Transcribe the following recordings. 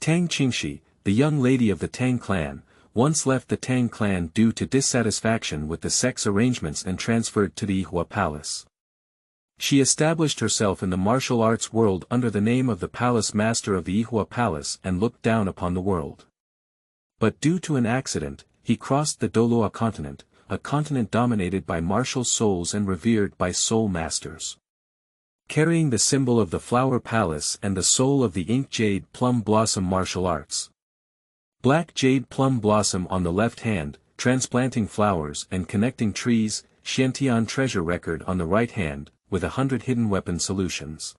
Tang Qingxi, the young lady of the Tang Clan, once left the Tang Clan due to dissatisfaction with the Sect's arrangements and transferred to the Yihua Palace. She established herself in the martial arts world under the name of the Palace Master of the Yihua Palace and looked down upon the world. But due to an accident, he crossed the Douluo Continent, a continent dominated by martial souls and revered by soul masters. Carrying the symbol of the Flower Palace and the soul of the ink Jade Plum Blossom martial arts. Black Jade Plum Blossom on the left hand, transplanting flowers and connecting trees, Xiantian treasure record on the right hand, with 100 hidden weapon solutions.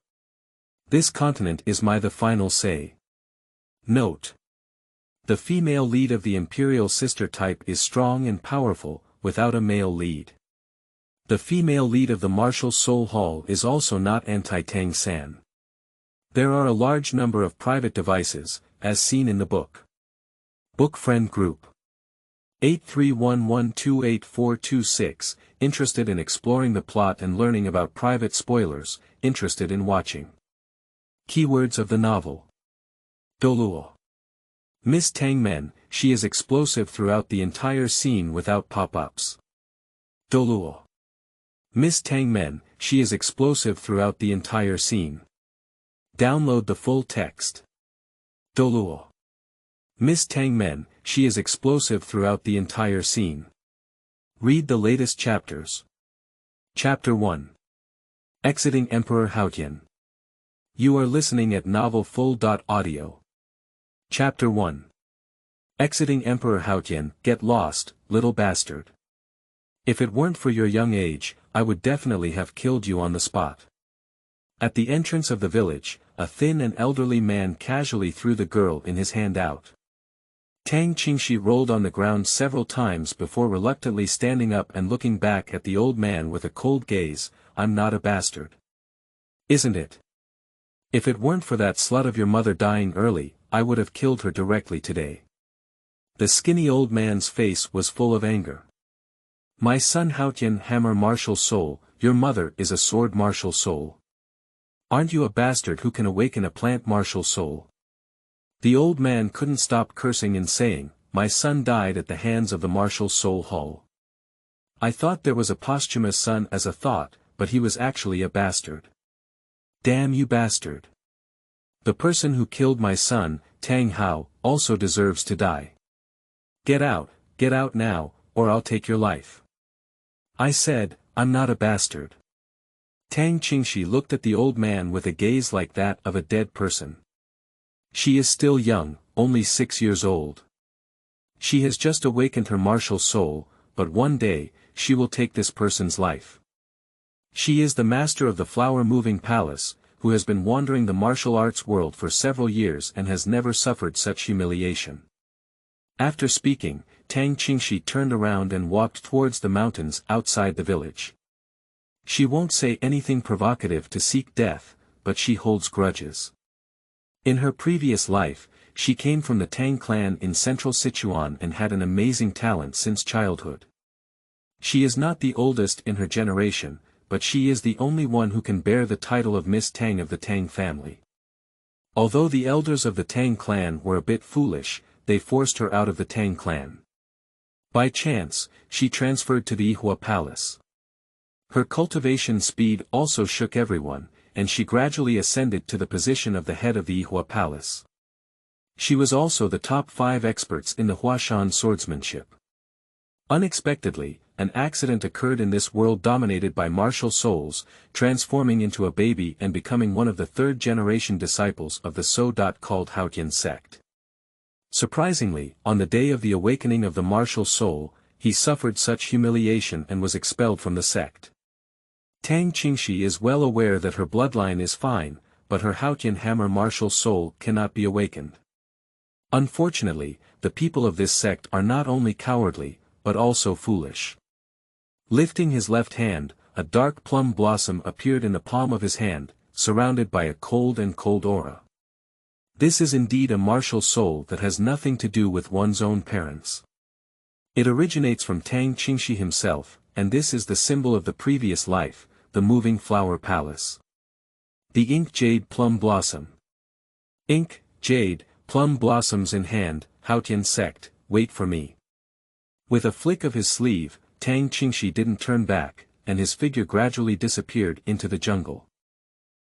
This continent is the final say. Note: the female lead of the Imperial Sister type is strong and powerful, without a male lead. The female lead of the Martial Soul Hall is also not anti-Tang San. There are a large number of private devices, as seen in the book. Book Friend Group 8311284226, interested in exploring the plot and learning about private spoilers, interested in watching. Keywords of the novel. Douluo. Miss Tang Men, she is explosive throughout the entire scene without pop-ups. Douluo. Miss Tang Men, she is explosive throughout the entire scene. Download the full text. Douluo. Miss Tang Men, she is explosive throughout the entire scene. Read the latest chapters. Chapter 1. Exiting Emperor Haotian. You are listening at novelfull.audio. Chapter 1. Exiting Emperor Haotian, get lost, little bastard. If it weren't for your young age, I would definitely have killed you on the spot. At the entrance of the village, a thin and elderly man casually threw the girl in his hand out. Tang Qingxi rolled on the ground several times before reluctantly standing up and looking back at the old man with a cold gaze. I'm not a bastard. Isn't it? If it weren't for that slut of your mother dying early, I would have killed her directly today. The skinny old man's face was full of anger. My son Haotian hammer martial soul, your mother is a sword martial soul. Aren't you a bastard who can awaken a plant martial soul? The old man couldn't stop cursing and saying, my son died at the hands of the martial soul hall. I thought there was a posthumous son as a thought, but he was actually a bastard. Damn you bastard. The person who killed my son, Tang Hao, also deserves to die. Get out now, or I'll take your life. I said, I'm not a bastard. Tang Qingxi looked at the old man with a gaze like that of a dead person. She is still young, only 6 years old. She has just awakened her martial soul, but one day, she will take this person's life. She is the master of the flower-moving palace, who has been wandering the martial arts world for several years and has never suffered such humiliation. After speaking, Tang Qingxi turned around and walked towards the mountains outside the village. She won't say anything provocative to seek death, but she holds grudges. In her previous life, she came from the Tang Clan in central Sichuan and had an amazing talent since childhood. She is not the oldest in her generation, but she is the only one who can bear the title of Miss Tang of the Tang family. Although the elders of the Tang Clan were a bit foolish, they forced her out of the Tang Clan. By chance, she transferred to the Yihua Palace. Her cultivation speed also shook everyone, and she gradually ascended to the position of the head of the Yihua Palace. She was also the top 5 experts in the Huashan swordsmanship. Unexpectedly, an accident occurred in this world dominated by martial souls, transforming into a baby and becoming one of the 3rd-generation disciples of the so-called Haotian sect. Surprisingly, on the day of the awakening of the martial soul, he suffered such humiliation and was expelled from the sect. Tang Qingxi is well aware that her bloodline is fine, but her Haotian hammer martial soul cannot be awakened. Unfortunately, the people of this sect are not only cowardly, but also foolish. Lifting his left hand, a dark plum blossom appeared in the palm of his hand, surrounded by a cold aura. This is indeed a martial soul that has nothing to do with one's own parents. It originates from Tang Qingxi himself, and this is the symbol of the previous life, the moving flower palace. The ink Jade Plum Blossom. Ink, Jade, plum blossoms in hand, Haotian sect, wait for me. With a flick of his sleeve, Tang Qingxi didn't turn back, and his figure gradually disappeared into the jungle.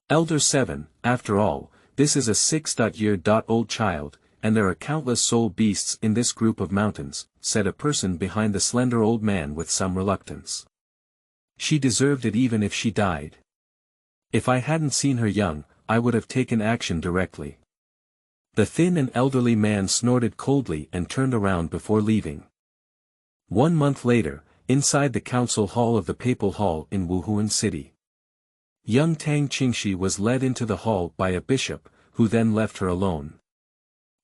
Elder 7, after all, this is a 6-year-old child, and there are countless soul beasts in this group of mountains, said a person behind the slender old man with some reluctance. She deserved it even if she died. If I hadn't seen her young, I would have taken action directly. The thin and elderly man snorted coldly and turned around before leaving. 1 month later, inside the council hall of the Papal Hall in Wuhuan City. Young Tang Qingxi was led into the hall by a bishop, who then left her alone.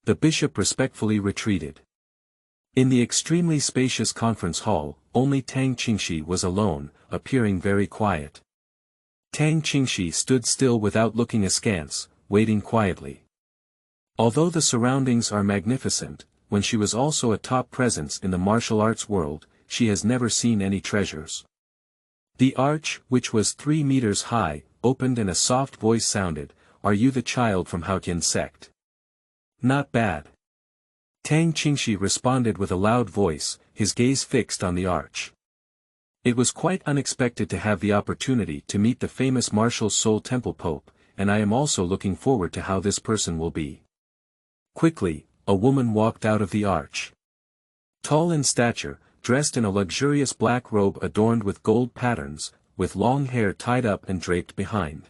The bishop respectfully retreated. In the extremely spacious conference hall, only Tang Qingxi was alone, appearing very quiet. Tang Qingxi stood still without looking askance, waiting quietly. Although the surroundings are magnificent, when she was also a top presence in the martial arts world, she has never seen any treasures. The arch, which was 3 meters high, opened and a soft voice sounded, "Are you the child from Haotian sect?" "Not bad." Tang Qingxi responded with a loud voice, his gaze fixed on the arch. It was quite unexpected to have the opportunity to meet the famous martial soul temple pope, and I am also looking forward to how this person will be. Quickly, a woman walked out of the arch. Tall in stature, dressed in a luxurious black robe adorned with gold patterns, with long hair tied up and draped behind.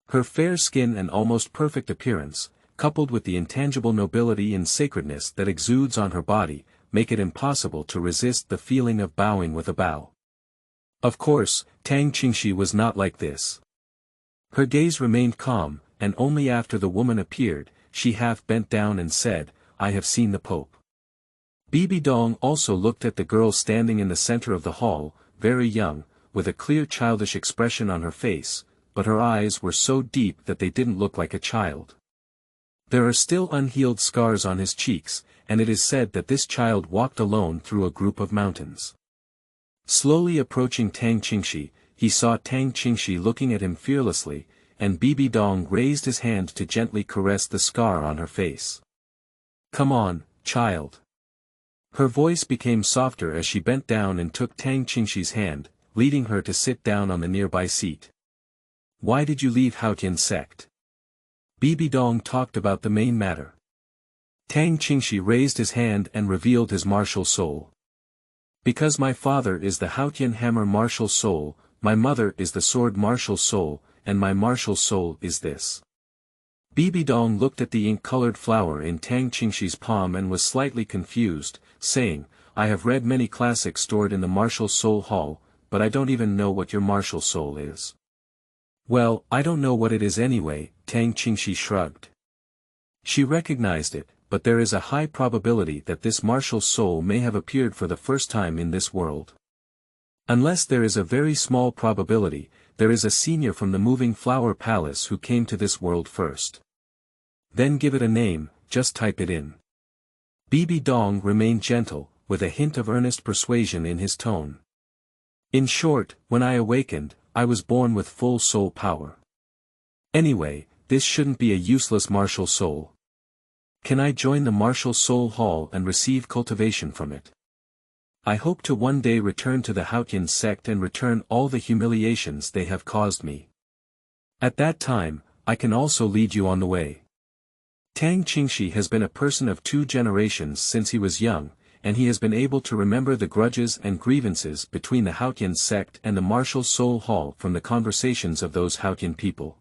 Her fair skin and almost perfect appearance, coupled with the intangible nobility and sacredness that exudes on her body, make it impossible to resist the feeling of bowing with a bow. Of course, Tang Qingxi was not like this. Her gaze remained calm, and only after the woman appeared, she half bent down and said, "I have seen the Pope." Bibi Dong also looked at the girl standing in the center of the hall, very young, with a clear childish expression on her face, but her eyes were so deep that they didn't look like a child. There are still unhealed scars on his cheeks, and it is said that this child walked alone through a group of mountains. Slowly approaching Tang Qingxi, he saw Tang Qingxi looking at him fearlessly, and Bibi Dong raised his hand to gently caress the scar on her face. "Come on, child." Her voice became softer as she bent down and took Tang Qingxi's hand, leading her to sit down on the nearby seat. "Why did you leave Haotian sect?" Bibi Dong talked about the main matter. Tang Qingxi raised his hand and revealed his martial soul. "Because my father is the Haotian hammer martial soul, my mother is the sword martial soul, and my martial soul is this." Bibi Dong looked at the ink-colored flower in Tang Qingxi's palm and was slightly confused, saying, "I have read many classics stored in the martial soul hall, but I don't even know what your martial soul is." "Well, I don't know what it is anyway," Tang Qingxi shrugged. She recognized it, but there is a high probability that this martial soul may have appeared for the first time in this world. Unless there is a very small probability, there is a senior from the moving flower palace who came to this world first. Then give it a name, just type it in. Bibi Dong remained gentle, with a hint of earnest persuasion in his tone. "In short, when I awakened, I was born with full soul power. Anyway, this shouldn't be a useless martial soul. Can I join the martial soul hall and receive cultivation from it? I hope to one day return to the Haotian sect and return all the humiliations they have caused me. At that time, I can also lead you on the way." Tang Qingxi has been a person of 2 generations since he was young, and he has been able to remember the grudges and grievances between the Haotian sect and the martial soul hall from the conversations of those Haotian people.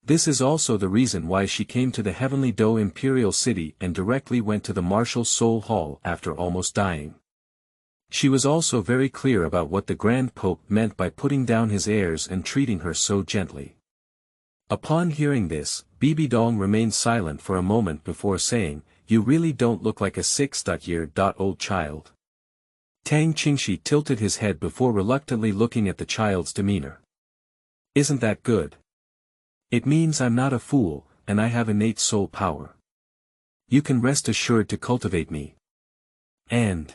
This is also the reason why she came to the Heavenly Do Imperial City and directly went to the martial soul hall after almost dying. She was also very clear about what the Grand Pope meant by putting down his heirs and treating her so gently. Upon hearing this, Bibi Dong remained silent for a moment before saying, "You really don't look like a 6-year-old child." Tang Qingxi tilted his head before reluctantly looking at the child's demeanor. "Isn't that good? It means I'm not a fool, and I have innate soul power. You can rest assured to cultivate me." And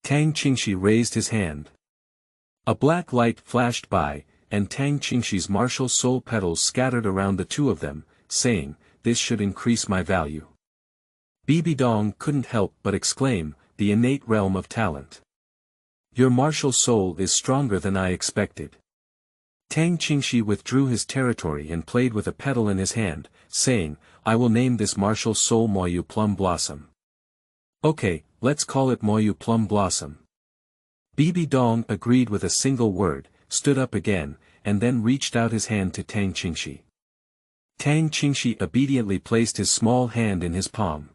Tang Qingxi raised his hand. A black light flashed by, and Tang Qingxi's martial soul petals scattered around the two of them, saying, this should increase my value. Bibi Dong couldn't help but exclaim, the innate realm of talent. Your martial soul is stronger than I expected. Tang Qingxi withdrew his territory and played with a petal in his hand, saying, I will name this martial soul Moyu Plum Blossom. Okay, let's call it Moyu Plum Blossom. Bibi Dong agreed with a single word, stood up again, and then reached out his hand to Tang Qingxi. Tang Qingxi obediently placed his small hand in his palm.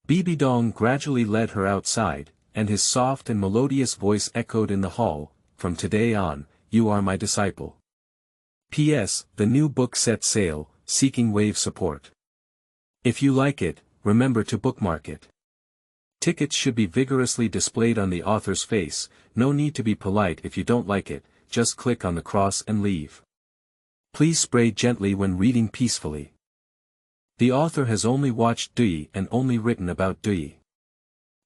Bibi Dong gradually led her outside, and his soft and melodious voice echoed in the hall, from today on, you are my disciple. P.S. The new book set sail, seeking wave support. If you like it, remember to bookmark it. Tickets should be vigorously displayed on the author's face, no need to be polite if you don't like it, just click on the cross and leave. Please spray gently when reading peacefully. The author has only watched Dui and only written about Dui.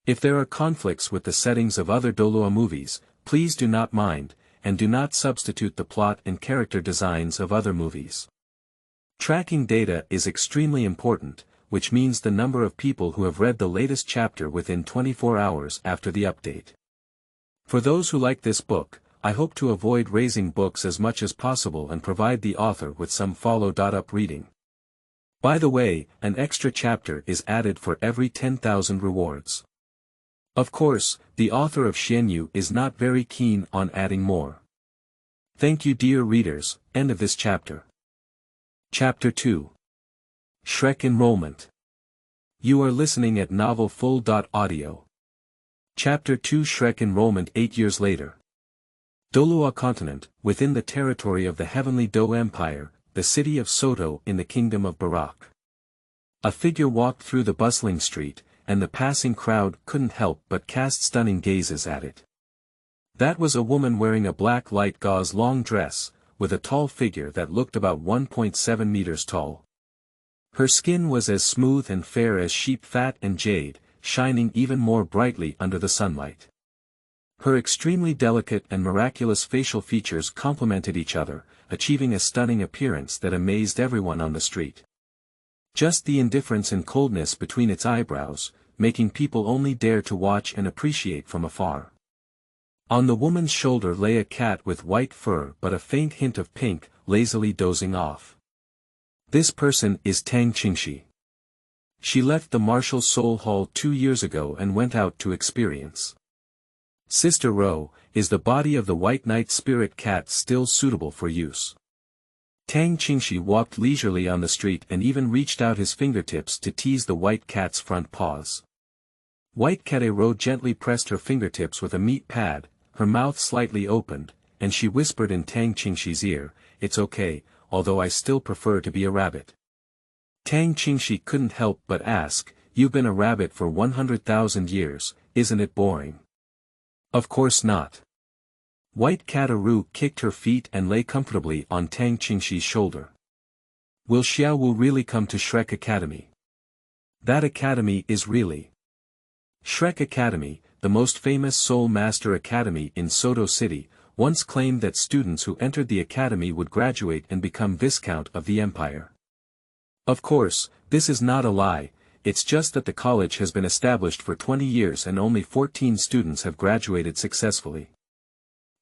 If there are conflicts with the settings of other Douluo movies, please do not mind, and do not substitute the plot and character designs of other movies. Tracking data is extremely important, which means the number of people who have read the latest chapter within 24 hours after the update. For those who like this book, I hope to avoid raising books as much as possible and provide the author with some follow-up reading. By the way, an extra chapter is added for every 10,000 rewards. Of course, the author of Xianyu is not very keen on adding more. Thank you dear readers, end of this chapter. Chapter 2. Shrek Enrollment. You are listening at novelfull.audio. Chapter 2 Shrek Enrollment 8 years later. Douluo Continent, within the territory of the Heavenly Dou Empire, the city of Soto in the Kingdom of Barak. A figure walked through the bustling street, and the passing crowd couldn't help but cast stunning gazes at it. That was a woman wearing a black light gauze long dress, with a tall figure that looked about 1.7 meters tall. Her skin was as smooth and fair as sheep fat and jade, shining even more brightly under the sunlight. Her extremely delicate and miraculous facial features complemented each other, achieving a stunning appearance that amazed everyone on the street. Just the indifference and coldness between its eyebrows, making people only dare to watch and appreciate from afar. On the woman's shoulder lay a cat with white fur but a faint hint of pink, lazily dozing off. This person is Tang Qingxi. She left the Martial Soul Hall 2 years ago and went out to experience. Sister Ro, is the body of the White Knight Spirit Cat still suitable for use? Tang Qingxi walked leisurely on the street and even reached out his fingertips to tease the white cat's front paws. White Cat Ro gently pressed her fingertips with a meat pad, her mouth slightly opened, and she whispered in Tang Qingxi's ear, it's okay, although I still prefer to be a rabbit. Tang Qingxi couldn't help but ask, you've been a rabbit for 100,000 years, isn't it boring? Of course not. White Cat Ru kicked her feet and lay comfortably on Tang Qingxi's shoulder. Will Xiaowu really come to Shrek Academy? That academy is really Shrek Academy, the most famous Soul Master Academy in Soto City, once claimed that students who entered the academy would graduate and become Viscount of the Empire. Of course, this is not a lie, it's just that the college has been established for 20 years and only 14 students have graduated successfully.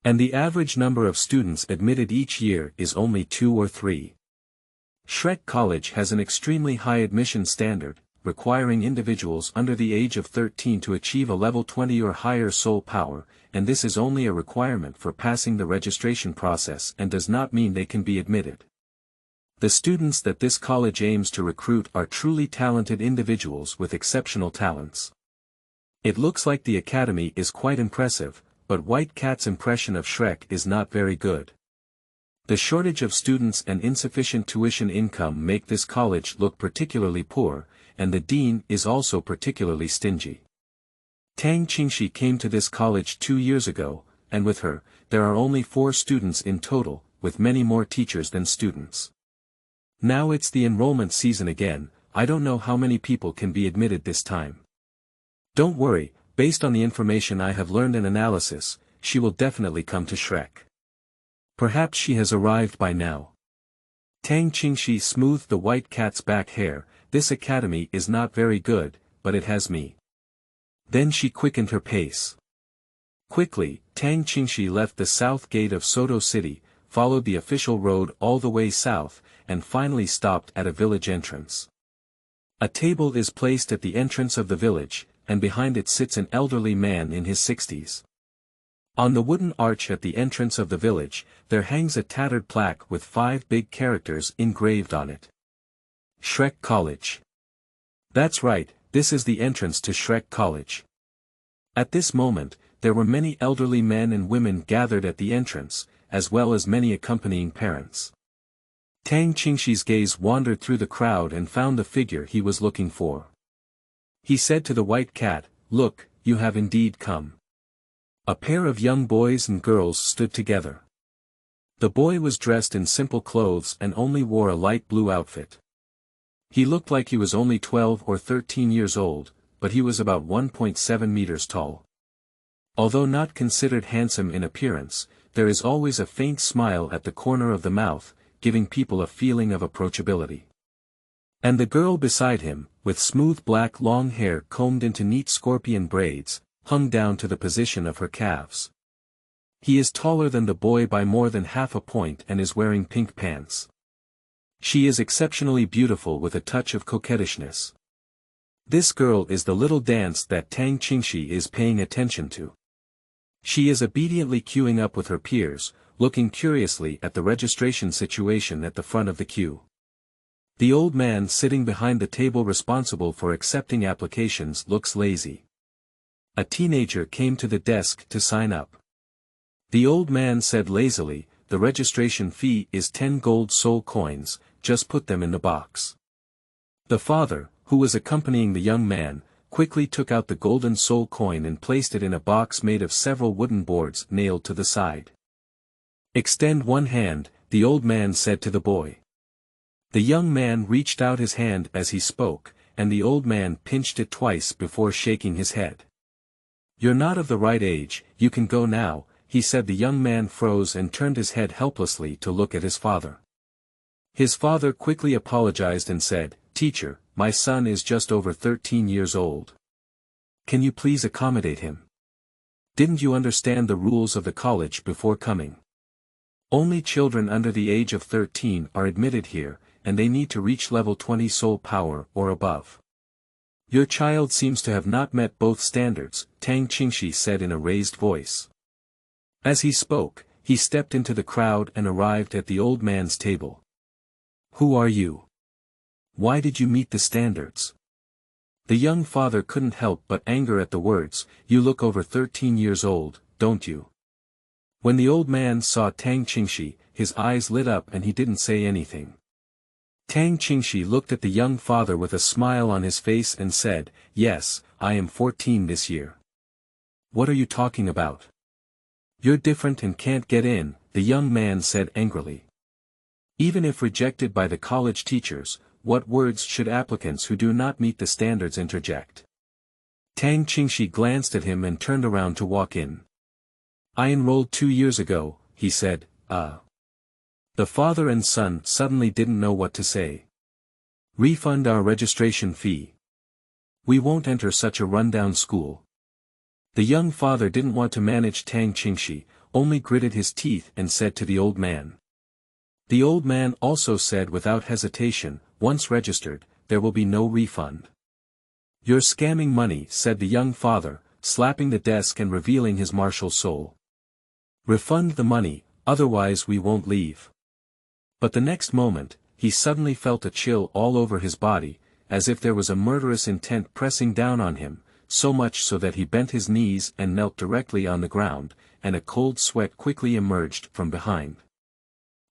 And the average number of students admitted each year is only 2 or 3. Shrek College has an extremely high admission standard, requiring individuals under the age of 13 to achieve a level 20 or higher soul power, and this is only a requirement for passing the registration process and does not mean they can be admitted. The students that this college aims to recruit are truly talented individuals with exceptional talents. It looks like the academy is quite impressive, but White Cat's impression of Shrek is not very good. The shortage of students and insufficient tuition income make this college look particularly poor, and the dean is also particularly stingy. Tang Qingxi came to this college 2 years ago, and with her, there are only 4 students in total, with many more teachers than students. Now it's the enrollment season again, I don't know how many people can be admitted this time. Don't worry, based on the information I have learned in analysis, she will definitely come to Shrek. Perhaps she has arrived by now. Tang Qingxi smoothed the white cat's back hair. This academy is not very good, but it has me. Then she quickened her pace. Quickly, Tang Qingxi left the south gate of Soto City, followed the official road all the way south, and finally stopped at a village entrance. A table is placed at the entrance of the village, and behind it sits an elderly man in his 60s. On the wooden arch at the entrance of the village, there hangs a tattered plaque with 5 big characters engraved on it. Shrek College. That's right, this is the entrance to Shrek College. At this moment, there were many elderly men and women gathered at the entrance, as well as many accompanying parents. Tang Qingxi's gaze wandered through the crowd and found the figure he was looking for. He said to the white cat, "Look, you have indeed come." A pair of young boys and girls stood together. The boy was dressed in simple clothes and only wore a light blue outfit. He looked like he was only 12 or 13 years old, but he was about 1.7 meters tall. Although not considered handsome in appearance, there is always a faint smile at the corner of the mouth, giving people a feeling of approachability. And the girl beside him, with smooth black long hair combed into neat scorpion braids, hung down to the position of her calves. He is taller than the boy by more than half a point and is wearing pink pants. She is exceptionally beautiful with a touch of coquettishness. This girl is the little dance that Tang Qingxi is paying attention to. She is obediently queuing up with her peers, looking curiously at the registration situation at the front of the queue. The old man sitting behind the table responsible for accepting applications looks lazy. A teenager came to the desk to sign up. The old man said lazily, "The registration fee is 10 gold soul coins, just put them in the box." The father, who was accompanying the young man, quickly took out the golden soul coin and placed it in a box made of several wooden boards nailed to the side. "Extend one hand," the old man said to the boy. The young man reached out his hand as he spoke, and the old man pinched it twice before shaking his head. "You're not of the right age, you can go now," he said. The young man froze and turned his head helplessly to look at his father. His father quickly apologized and said, "Teacher, my son is just over 13 years old. Can you please accommodate him? Didn't you understand the rules of the college before coming? Only children under the age of 13 are admitted here, and they need to reach level 20 soul power or above. Your child seems to have not met both standards," Tang Qingxi said in a raised voice. As he spoke, he stepped into the crowd and arrived at the old man's table. "Who are you? Why did you meet the standards?" The young father couldn't help but anger at the words, "You look over 13 years old, don't you?" When the old man saw Tang Qingxi, his eyes lit up and he didn't say anything. Tang Qingxi looked at the young father with a smile on his face and said, "Yes, I am 14 this year." "What are you talking about? You're different and can't get in," the young man said angrily. Even if rejected by the college teachers, what words should applicants who do not meet the standards interject? Tang Qingxi glanced at him and turned around to walk in. "I enrolled 2 years ago," he said. The father and son suddenly didn't know what to say. "Refund our registration fee. We won't enter such a rundown school." The young father didn't want to manage Tang Qingxi, only gritted his teeth and said to the old man. The old man also said without hesitation, "Once registered, there will be no refund." "You're scamming money," said the young father, slapping the desk and revealing his martial soul. "Refund the money, otherwise we won't leave." But the next moment, he suddenly felt a chill all over his body, as if there was a murderous intent pressing down on him, so much so that he bent his knees and knelt directly on the ground, and a cold sweat quickly emerged from behind.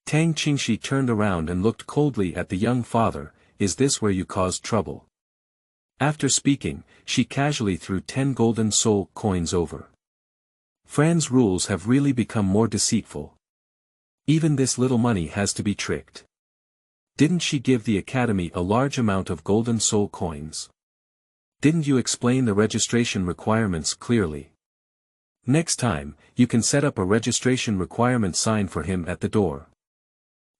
Tang Qingxi turned around and looked coldly at the young father. "Is this where you caused trouble?" After speaking, she casually threw 10 golden soul coins over. Fran's rules have really become more deceitful. Even this little money has to be tricked. Didn't she give the academy a large amount of golden soul coins? Didn't you explain the registration requirements clearly? Next time, you can set up a registration requirement sign for him at the door.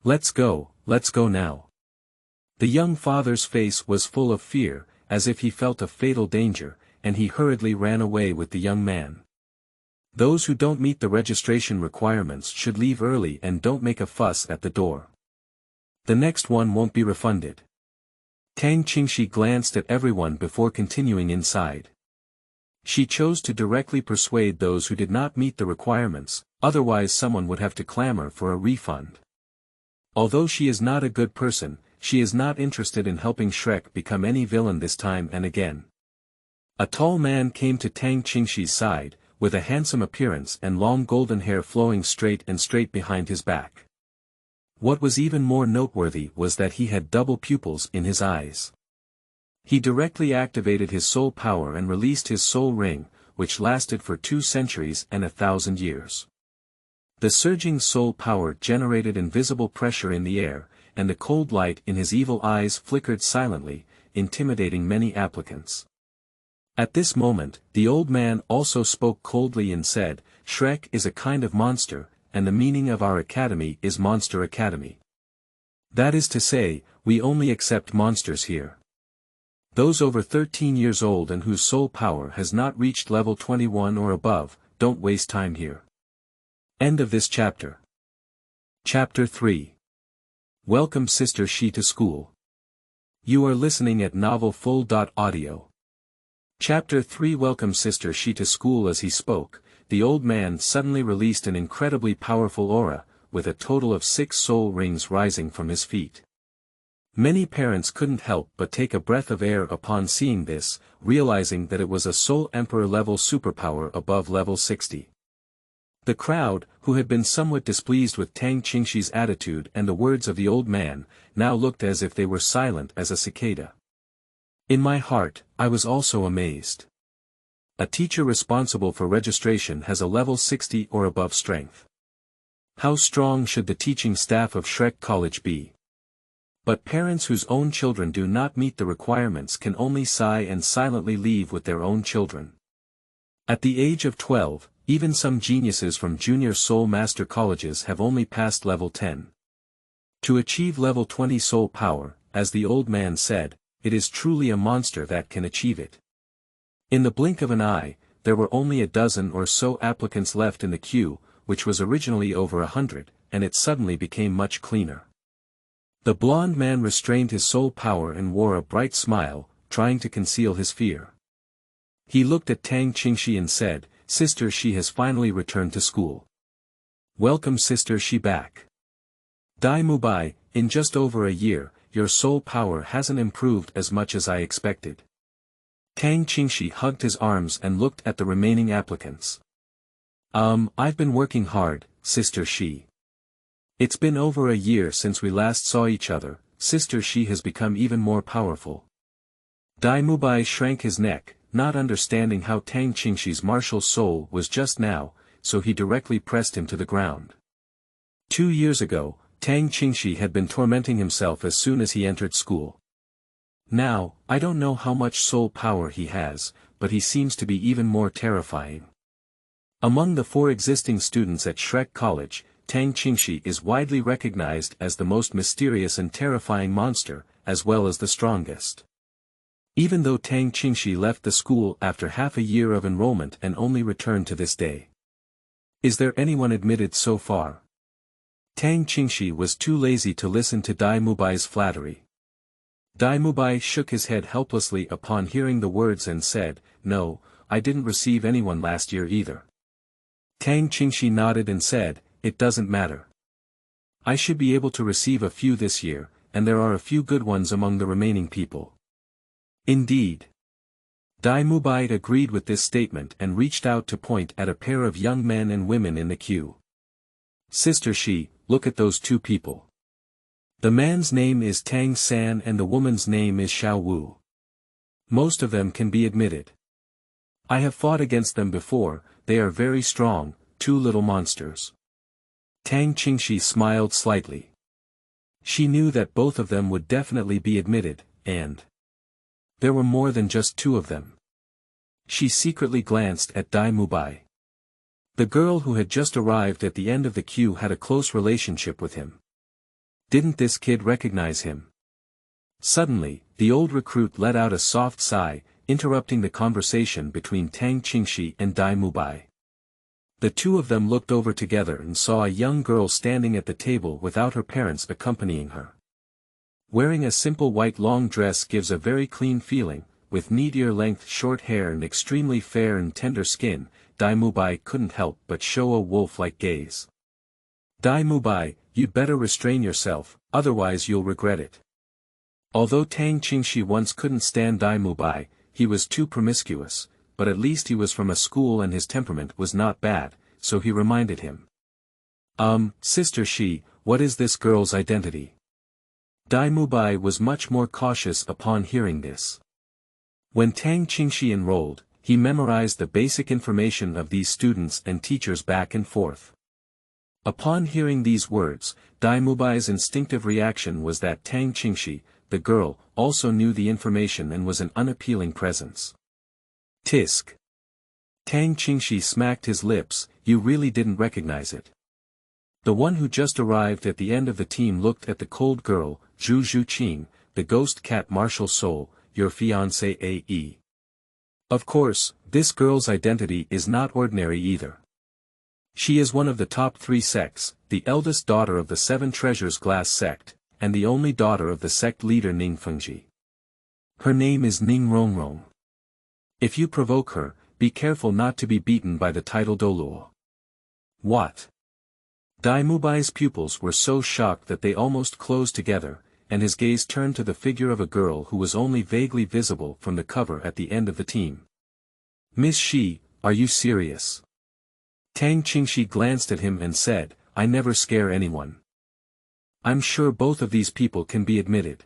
Let's go now. The young father's face was full of fear, as if he felt a fatal danger, and he hurriedly ran away with the young man. Those who don't meet the registration requirements should leave early and don't make a fuss at the door. The next one won't be refunded. Tang Qingxi glanced at everyone before continuing inside. She chose to directly persuade those who did not meet the requirements, otherwise someone would have to clamor for a refund. Although she is not a good person, she is not interested in helping Shrek become any villain this time and again. A tall man came to Tang Qingxi's side, with a handsome appearance and long golden hair flowing straight behind his back. What was even more noteworthy was that he had double pupils in his eyes. He directly activated his soul power and released his soul ring, which lasted for 2 centuries and 1,000 years. The surging soul power generated invisible pressure in the air, and the cold light in his evil eyes flickered silently, intimidating many applicants. At this moment, the old man also spoke coldly and said, "Shrek is a kind of monster, and the meaning of our academy is Monster Academy. That is to say, we only accept monsters here. Those over 13 years old and whose soul power has not reached level 21 or above, don't waste time here." End of this chapter. Chapter 3. Welcome Sister Xi to school. You are listening at novelfull.audio. Chapter 3. Welcome Sister Xi to school. As he spoke, the old man suddenly released an incredibly powerful aura, with a total of 6 soul rings rising from his feet. Many parents couldn't help but take a breath of air upon seeing this, realizing that it was a Soul Emperor level superpower above level 60. The crowd, who had been somewhat displeased with Tang Qingxi's attitude and the words of the old man, now looked as if they were silent as a cicada. In my heart, I was also amazed. A teacher responsible for registration has a level 60 or above strength. How strong should the teaching staff of Shrek College be? But parents whose own children do not meet the requirements can only sigh and silently leave with their own children. At the age of 12, even some geniuses from junior soul master colleges have only passed level 10. To achieve level 20 soul power, as the old man said, it is truly a monster that can achieve it. In the blink of an eye, there were only a dozen or so applicants left in the queue, which was originally over 100, and it suddenly became much cleaner. The blond man restrained his soul power and wore a bright smile, trying to conceal his fear. He looked at Tang Qingxi and said, "Sister Xi has finally returned to school. Welcome Sister Xi back. Dai Mubai, in just over a year, your soul power hasn't improved as much as I expected." Tang Qingxi hugged his arms and looked at the remaining applicants. I've been working hard, Sister Xi. It's been over a year since we last saw each other, Sister Xi has become even more powerful. Dai Mubai shrank his neck, not understanding how Tang Qingxi's martial soul was just now, so he directly pressed him to the ground. 2 years ago, Tang Qingxi had been tormenting himself as soon as he entered school. Now, I don't know how much soul power he has, but he seems to be even more terrifying. Among the 4 existing students at Shrek College, Tang Qingxi is widely recognized as the most mysterious and terrifying monster, as well as the strongest. Even though Tang Qingxi left the school after half a year of enrollment and only returned to this day. Is there anyone admitted so far? Tang Qingxi was too lazy to listen to Dai Mubai's flattery. Dai Mubai shook his head helplessly upon hearing the words and said, "No, I didn't receive anyone last year either." Tang Qingxi nodded and said, "It doesn't matter. I should be able to receive a few this year, and there are a few good ones among the remaining people." Indeed. Dai Mubai agreed with this statement and reached out to point at a pair of young men and women in the queue. "Sister Xi, look at those 2 people. The man's name is Tang San and the woman's name is Xiao Wu. Most of them can be admitted. I have fought against them before, they are very strong, 2 little monsters." Tang Qingxi smiled slightly. She knew that both of them would definitely be admitted, and there were more than just 2 of them. She secretly glanced at Dai Mubai. The girl who had just arrived at the end of the queue had a close relationship with him. Didn't this kid recognize him? Suddenly, the old recruit let out a soft sigh, interrupting the conversation between Tang Qingxi and Dai Mubai. The two of them looked over together and saw a young girl standing at the table without her parents accompanying her. Wearing a simple white long dress gives a very clean feeling, with neat ear-length short hair and extremely fair and tender skin. Dai Mubai couldn't help but show a wolf-like gaze. Dai Mubai, you'd better restrain yourself, otherwise you'll regret it. Although Tang Qingxi once couldn't stand Dai Mubai, he was too promiscuous, but at least he was from a school and his temperament was not bad, so he reminded him. Sister Shi, what is this girl's identity? Dai Mubai was much more cautious upon hearing this. When Tang Qingxi enrolled, he memorized the basic information of these students and teachers back and forth. Upon hearing these words, Dai Mubai's instinctive reaction was that Tang Qingxi, the girl, also knew the information and was an unappealing presence. Tisk. Tang Qingxi smacked his lips. You really didn't recognize it. The one who just arrived at the end of the team looked at the cold girl, Zhu Zhuqing, the ghost cat martial soul, your fiancé A.E. Of course, this girl's identity is not ordinary either. She is one of the top 3 sects, the eldest daughter of the 7 Treasures Glass Sect, and the only daughter of the sect leader Ning Fengji. Her name is Ning Rongrong. If you provoke her, be careful not to be beaten by the title Douluo. What? Dai Mubai's pupils were so shocked that they almost closed together, and his gaze turned to the figure of a girl who was only vaguely visible from the cover at the end of the team. Miss Shi, are you serious? Tang Qingxi glanced at him and said, I never scare anyone. I'm sure both of these people can be admitted.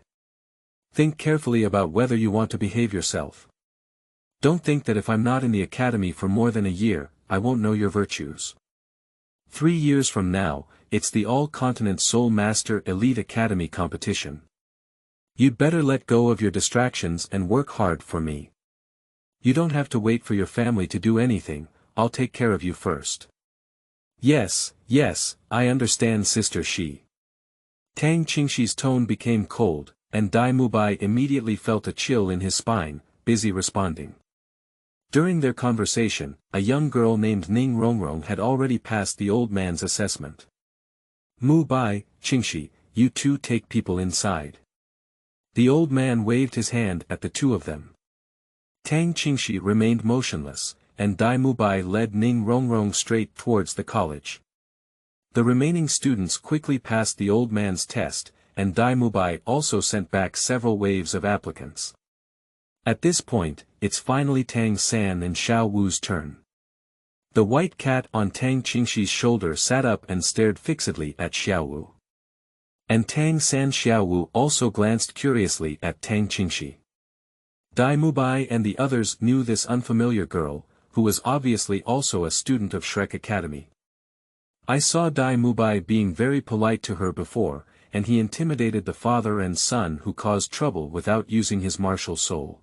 Think carefully about whether you want to behave yourself. Don't think that if I'm not in the academy for more than a year, I won't know your virtues. 3 years from now, it's the All-Continent Soul Master Elite Academy competition. You'd better let go of your distractions and work hard for me. You don't have to wait for your family to do anything, I'll take care of you first. Yes, I understand Sister Shi. Tang Qingxi's tone became cold, and Dai Mubai immediately felt a chill in his spine, busy responding. During their conversation, a young girl named Ning Rongrong had already passed the old man's assessment. Mubai, Qingxi, you two take people inside. The old man waved his hand at the two of them. Tang Qingxi remained motionless, and Dai Mubai led Ning Rongrong straight towards the college. The remaining students quickly passed the old man's test, and Dai Mubai also sent back several waves of applicants. At this point, it's finally Tang San and Xiao Wu's turn. The white cat on Tang Qingxi's shoulder sat up and stared fixedly at Xiao Wu. And Tang San Xiao Wu also glanced curiously at Tang Qingxi. Dai Mubai and the others knew this unfamiliar girl, who was obviously also a student of Shrek Academy. I saw Dai Mubai being very polite to her before, and he intimidated the father and son who caused trouble without using his martial soul.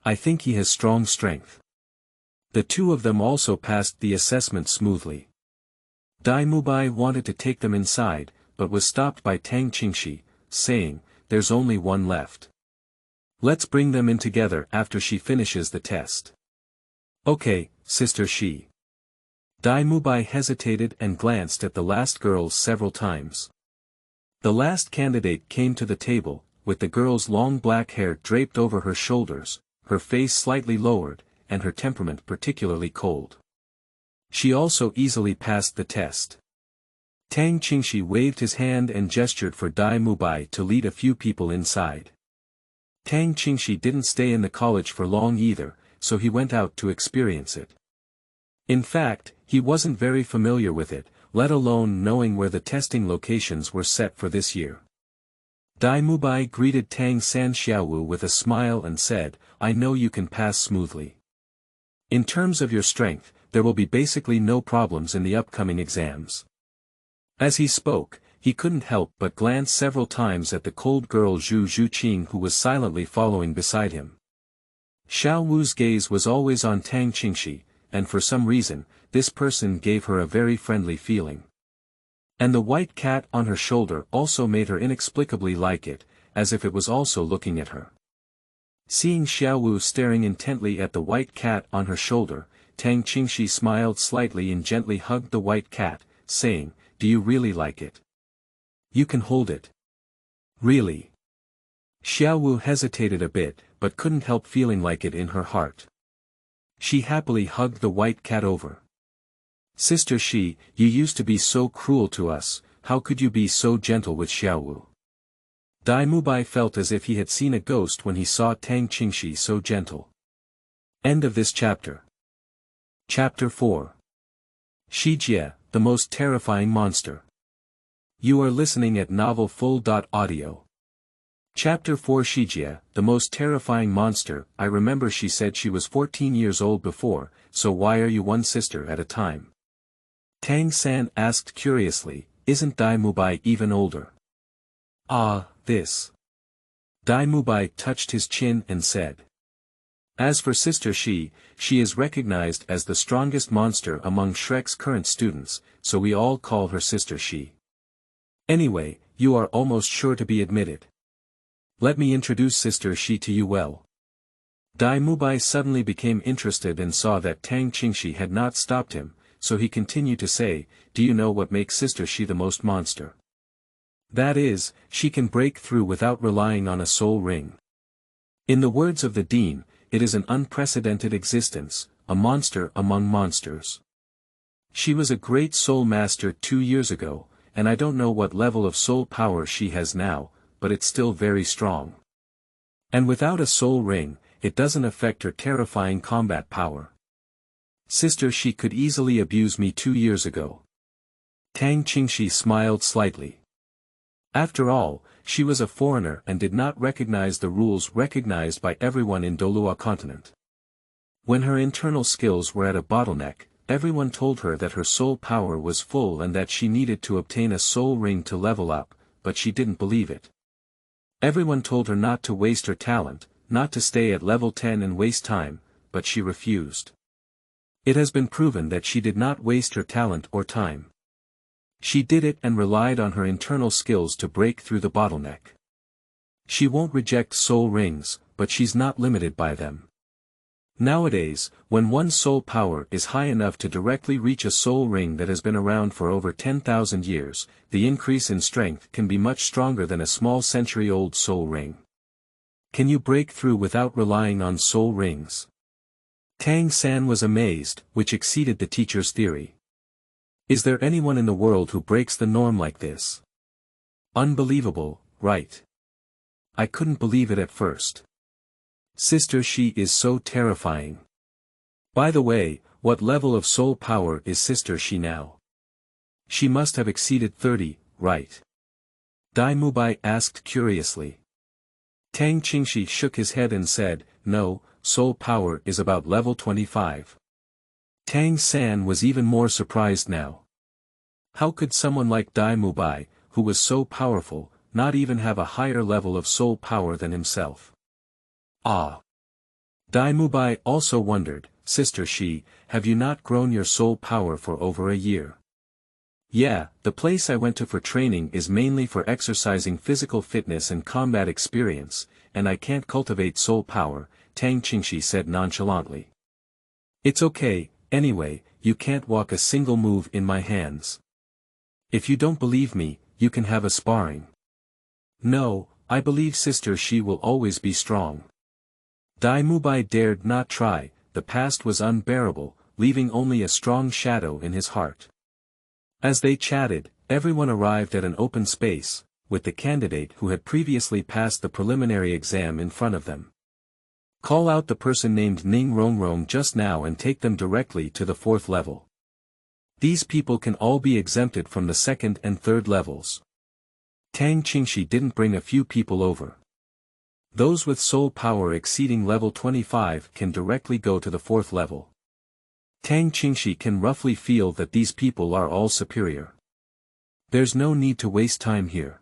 I think he has strong strength. The two of them also passed the assessment smoothly. Dai Mubai wanted to take them inside, but was stopped by Tang Qingxi, saying, there's only one left. Let's bring them in together after she finishes the test. Okay, Sister Shi. Dai Mubai hesitated and glanced at the last girls several times. The last candidate came to the table, with the girl's long black hair draped over her shoulders, her face slightly lowered, and her temperament particularly cold. She also easily passed the test. Tang Qingxi waved his hand and gestured for Dai Mubai to lead a few people inside. Tang Qingxi didn't stay in the college for long either, so he went out to experience it. In fact, he wasn't very familiar with it, let alone knowing where the testing locations were set for this year. Dai Mubai greeted Tang San Xiaowu with a smile and said, I know you can pass smoothly. In terms of your strength, there will be basically no problems in the upcoming exams. As he spoke, he couldn't help but glance several times at the cold girl Zhu Zhuqing who was silently following beside him. Xiao Wu's gaze was always on Tang Qingxi, and for some reason, this person gave her a very friendly feeling. And the white cat on her shoulder also made her inexplicably like it, as if it was also looking at her. Seeing Xiao Wu staring intently at the white cat on her shoulder, Tang Qingxi smiled slightly and gently hugged the white cat, saying, "Do you really like it? You can hold it." "Really?" Xiao Wu hesitated a bit, but couldn't help feeling like it in her heart. She happily hugged the white cat over. "Sister Shi, you used to be so cruel to us, how could you be so gentle with Xiao Wu?" Dai Mubai felt as if he had seen a ghost when he saw Tang Qingxi so gentle. End of this chapter. Chapter 4. Xijie, the most terrifying monster. You are listening at novelfull.audio. Chapter 4. Xijie, the most terrifying monster. I remember she said she was 14 years old before, so why are you one sister at a time? Tang-san asked curiously, isn't Dai Mubai even older? Ah, this. Dai Mubai touched his chin and said. As for Sister Shi, she is recognized as the strongest monster among Shrek's current students, so we all call her Sister Shi. Anyway, you are almost sure to be admitted. Let me introduce Sister Shi to you well. Dai Mubai suddenly became interested and saw that Tang Qingxi had not stopped him, so he continued to say, do you know what makes Sister Shi the most monster? That is, she can break through without relying on a soul ring. In the words of the Dean, it is an unprecedented existence, a monster among monsters. She was a great soul master 2 years ago, and I don't know what level of soul power she has now, but it's still very strong. And without a soul ring, it doesn't affect her terrifying combat power. Sister Shi could easily abuse me 2 years ago. Tang Qingxi smiled slightly. After all, she was a foreigner and did not recognize the rules recognized by everyone in Douluo Continent. When her internal skills were at a bottleneck, everyone told her that her soul power was full and that she needed to obtain a soul ring to level up, but she didn't believe it. Everyone told her not to waste her talent, not to stay at level 10 and waste time, but she refused. It has been proven that she did not waste her talent or time. She did it and relied on her internal skills to break through the bottleneck. She won't reject soul rings, but she's not limited by them. Nowadays, when one's soul power is high enough to directly reach a soul ring that has been around for over 10,000 years, the increase in strength can be much stronger than a small century-old soul ring. Can you break through without relying on soul rings? Tang-san was amazed, which exceeded the teacher's theory. Is there anyone in the world who breaks the norm like this? Unbelievable, right? I couldn't believe it at first. Sister Shi is so terrifying. By the way, what level of soul power is Sister Shi now? She must have exceeded 30, right? Dai Mubai asked curiously. Tang Qingxi shook his head and said, no, soul power is about level 25. Tang-san was even more surprised now. How could someone like Dai Mubai, who was so powerful, not even have a higher level of soul power than himself? Ah! Dai Mubai also wondered, Sister Shi, have you not grown your soul power for over a year? Yeah, the place I went to for training is mainly for exercising physical fitness and combat experience, and I can't cultivate soul power, Tang Qingxi said nonchalantly. It's okay. Anyway, you can't walk a single move in my hands. If you don't believe me, you can have a sparring. No, I believe Sister Shi will always be strong. Dai Mubai dared not try, the past was unbearable, leaving only a strong shadow in his heart. As they chatted, everyone arrived at an open space, with the candidate who had previously passed the preliminary exam in front of them. Call out the person named Ning Rongrong just now and take them directly to the 4th level. These people can all be exempted from the 2nd and 3rd levels. Tang Qingxi didn't bring a few people over. Those with soul power exceeding level 25 can directly go to the 4th level. Tang Qingxi can roughly feel that these people are all superior. There's no need to waste time here.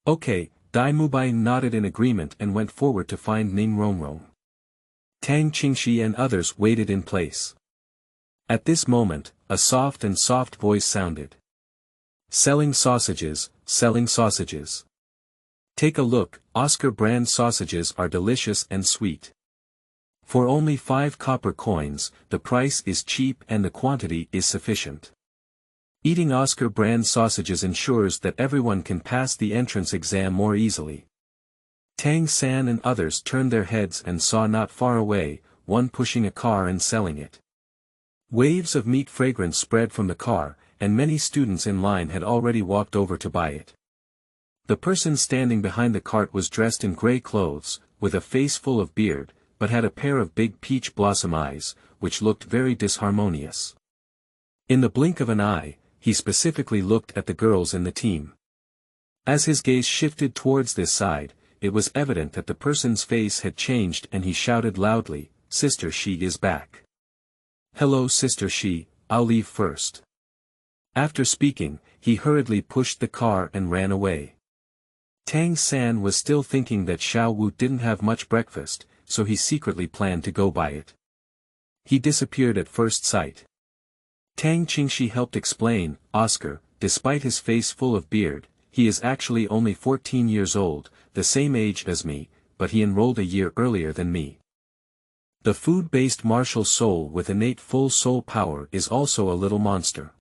Okay. Dai Mubai nodded in agreement and went forward to find Ning Rongrong. Tang Qingxi and others waited in place. At this moment, a soft voice sounded. Selling sausages, selling sausages. Take a look, Oscar brand sausages are delicious and sweet. For only 5 copper coins, the price is cheap and the quantity is sufficient. Eating Oscar brand sausages ensures that everyone can pass the entrance exam more easily. Tang San and others turned their heads and saw not far away, one pushing a car and selling it. Waves of meat fragrance spread from the car, and many students in line had already walked over to buy it. The person standing behind the cart was dressed in gray clothes, with a face full of beard, but had a pair of big peach blossom eyes, which looked very disharmonious. In the blink of an eye, he specifically looked at the girls in the team. As his gaze shifted towards this side, it was evident that the person's face had changed and he shouted loudly, "Sister Shi is back. Hello Sister Shi, I'll leave first." After speaking, he hurriedly pushed the car and ran away. Tang San was still thinking that Zhao Wu didn't have much breakfast, so he secretly planned to go buy it. He disappeared at first sight. Tang Qingxi helped explain, Oscar, despite his face full of beard, he is actually only 14 years old, the same age as me, but he enrolled a year earlier than me. The food-based martial soul with innate full soul power is also a little monster.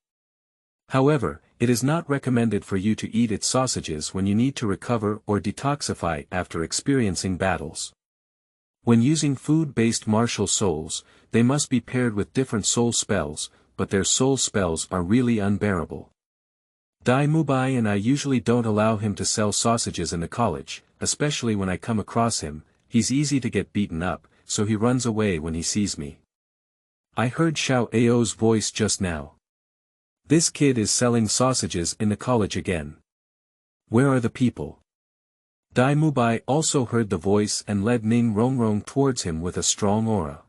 However, it is not recommended for you to eat its sausages when you need to recover or detoxify after experiencing battles. When using food-based martial souls, they must be paired with different soul spells, but their soul spells are really unbearable. Dai Mubai and I usually don't allow him to sell sausages in the college, especially when I come across him. He's easy to get beaten up, so he runs away when he sees me. I heard Xiao Ao's voice just now. This kid is selling sausages in the college again. Where are the people? Dai Mubai also heard the voice and led Ning Rongrong towards him with a strong aura.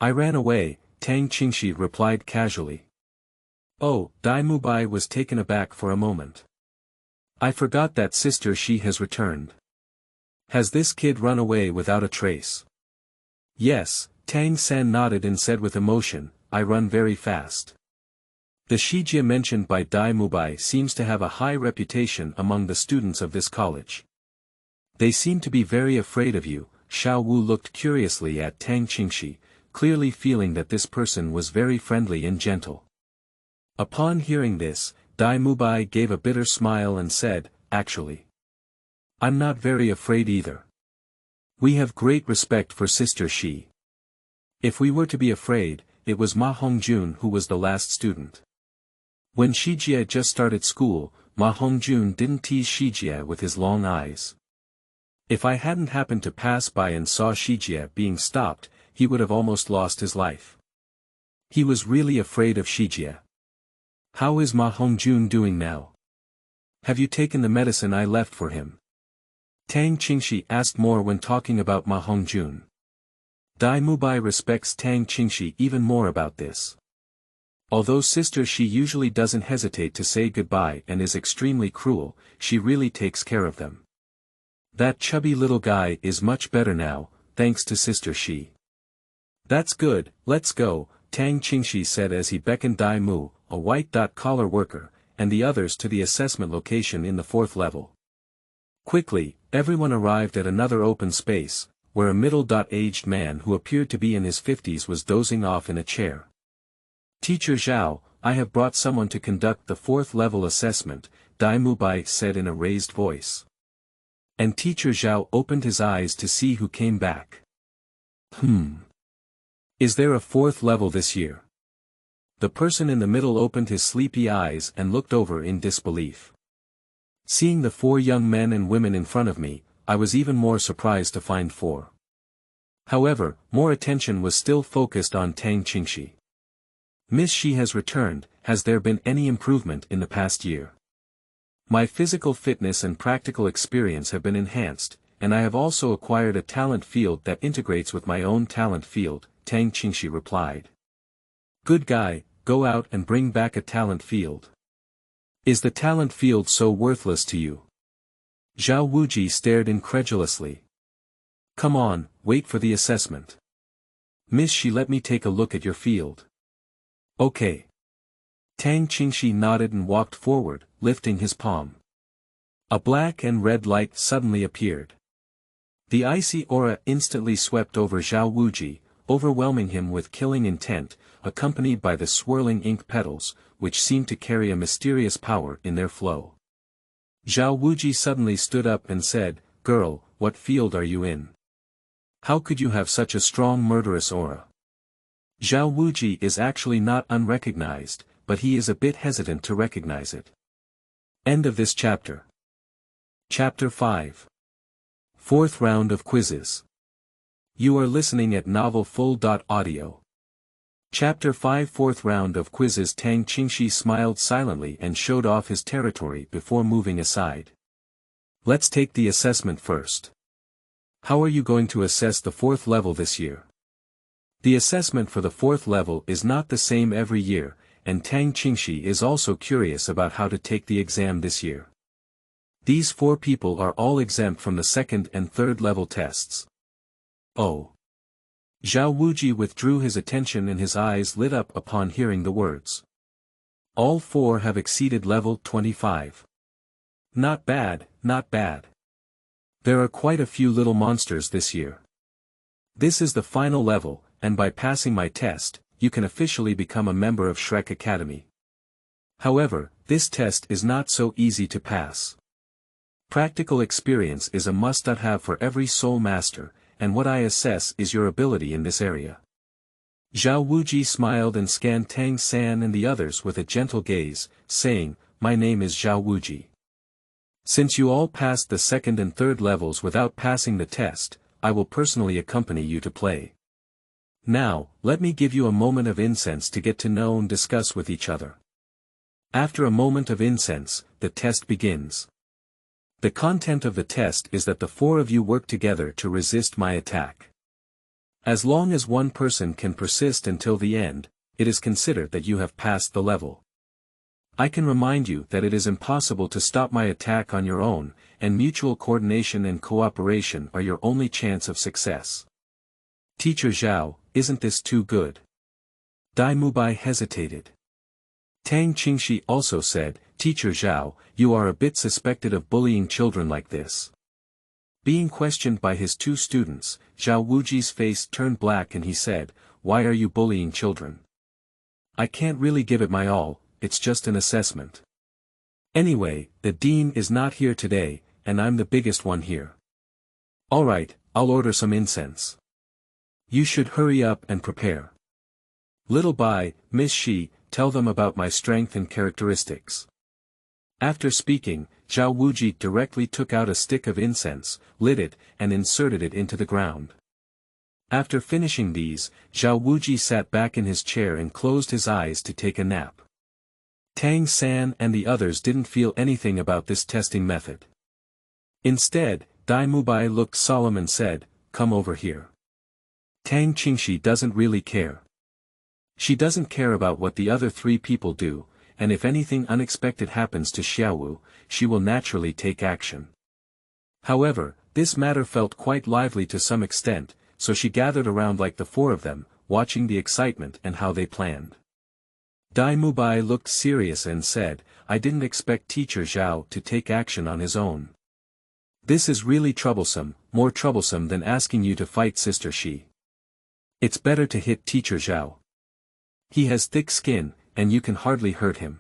I ran away, Tang Qingxi replied casually. Oh, Dai Mubai was taken aback for a moment. I forgot that Sister Shi has returned. Has this kid run away without a trace? Yes, Tang San nodded and said with emotion, I run very fast. The Xijie mentioned by Dai Mubai seems to have a high reputation among the students of this college. They seem to be very afraid of you. Xiao Wu looked curiously at Tang Qingxi, clearly feeling that this person was very friendly and gentle. Upon hearing this, Dai Mubai gave a bitter smile and said, actually, I'm not very afraid either. We have great respect for Sister Shi. If we were to be afraid, it was Ma Hongjun who was the last student. When Xijie just started school, Ma Hongjun didn't tease Xijie with his long eyes. If I hadn't happened to pass by and saw Xijie being stopped, he would have almost lost his life. He was really afraid of Xijie. How is Ma Hongjun doing now? Have you taken the medicine I left for him? Tang Qingxi asked more when talking about Ma Hongjun. Dai Mubai respects Tang Qingxi even more about this. Although Sister Shi usually doesn't hesitate to say goodbye and is extremely cruel, she really takes care of them. That chubby little guy is much better now, thanks to Sister Shi. That's good, let's go, Tang Qingxi said as he beckoned Dai Mu, a white-collar worker, and the others to the assessment location in the 4th level. Quickly, everyone arrived at another open space, where a middle-aged man who appeared to be in his 50s was dozing off in a chair. Teacher Zhao, I have brought someone to conduct the 4th level assessment, Dai Mubai said in a raised voice. And Teacher Zhao opened his eyes to see who came back. Is there a 4th level this year? The person in the middle opened his sleepy eyes and looked over in disbelief. Seeing the 4 young men and women in front of me, I was even more surprised to find 4. However, more attention was still focused on Tang Qingxi. Miss Shi has returned, has there been any improvement in the past year? My physical fitness and practical experience have been enhanced, and I have also acquired a talent field that integrates with my own talent field, Tang Qingxi replied. Good guy, go out and bring back a talent field. Is the talent field so worthless to you? Zhao Wuji stared incredulously. Come on, wait for the assessment. Miss Shi, let me take a look at your field. Okay. Tang Qingxi nodded and walked forward, lifting his palm. A black and red light suddenly appeared. The icy aura instantly swept over Zhao Wuji, overwhelming him with killing intent, accompanied by the swirling ink petals, which seemed to carry a mysterious power in their flow. Zhao Wuji suddenly stood up and said, "Girl, what field are you in? How could you have such a strong murderous aura?" Zhao Wuji is actually not unrecognized, but he is a bit hesitant to recognize it. End of this chapter. Chapter 5. Fourth round of quizzes. You are listening at novelfull.audio. Chapter 5 Fourth round of quizzes. Tang Qingxi smiled silently and showed off his territory before moving aside. Let's take the assessment first. How are you going to assess the fourth level this year? The assessment for the fourth level is not the same every year, and Tang Qingxi is also curious about how to take the exam this year. These 4 people are all exempt from the second and third level tests. Oh. Zhao Wuji withdrew his attention and his eyes lit up upon hearing the words. All 4 have exceeded level 25. Not bad, not bad. There are quite a few little monsters this year. This is the final level, and by passing my test, you can officially become a member of Shrek Academy. However, this test is not so easy to pass. Practical experience is a must-have for every soul master, and what I assess is your ability in this area. Zhao Wuji smiled and scanned Tang San and the others with a gentle gaze, saying, "My name is Zhao Wuji. Since you all passed the second and third levels without passing the test, I will personally accompany you to play. Now, let me give you a moment of incense to get to know and discuss with each other." After a moment of incense, the test begins. The content of the test is that the 4 of you work together to resist my attack. As long as one person can persist until the end, it is considered that you have passed the level. I can remind you that it is impossible to stop my attack on your own, and mutual coordination and cooperation are your only chance of success. Teacher Zhao, isn't this too good? Dai Mubai hesitated. Tang Qingxi also said, "Teacher Zhao, you are a bit suspected of bullying children like this." Being questioned by his 2 students, Zhao Wuji's face turned black and he said, "Why are you bullying children? I can't really give it my all, it's just an assessment. Anyway, the dean is not here today, and I'm the biggest one here. Alright, I'll order some incense. You should hurry up and prepare. Little Bai, Miss Shi, tell them about my strength and characteristics." After speaking, Zhao Wuji directly took out a stick of incense, lit it, and inserted it into the ground. After finishing these, Zhao Wuji sat back in his chair and closed his eyes to take a nap. Tang San and the others didn't feel anything about this testing method. Instead, Dai Mubai looked solemn and said, "Come over here." Tang Qingxi doesn't really care. She doesn't care about what the other 3 people do, and if anything unexpected happens to Xiaowu, she will naturally take action. However, this matter felt quite lively to some extent, so she gathered around like the 4 of them, watching the excitement and how they planned. Dai Mubai looked serious and said, "I didn't expect Teacher Zhao to take action on his own. This is really troublesome, more troublesome than asking you to fight Sister Shi. It's better to hit Teacher Zhao. He has thick skin, and you can hardly hurt him.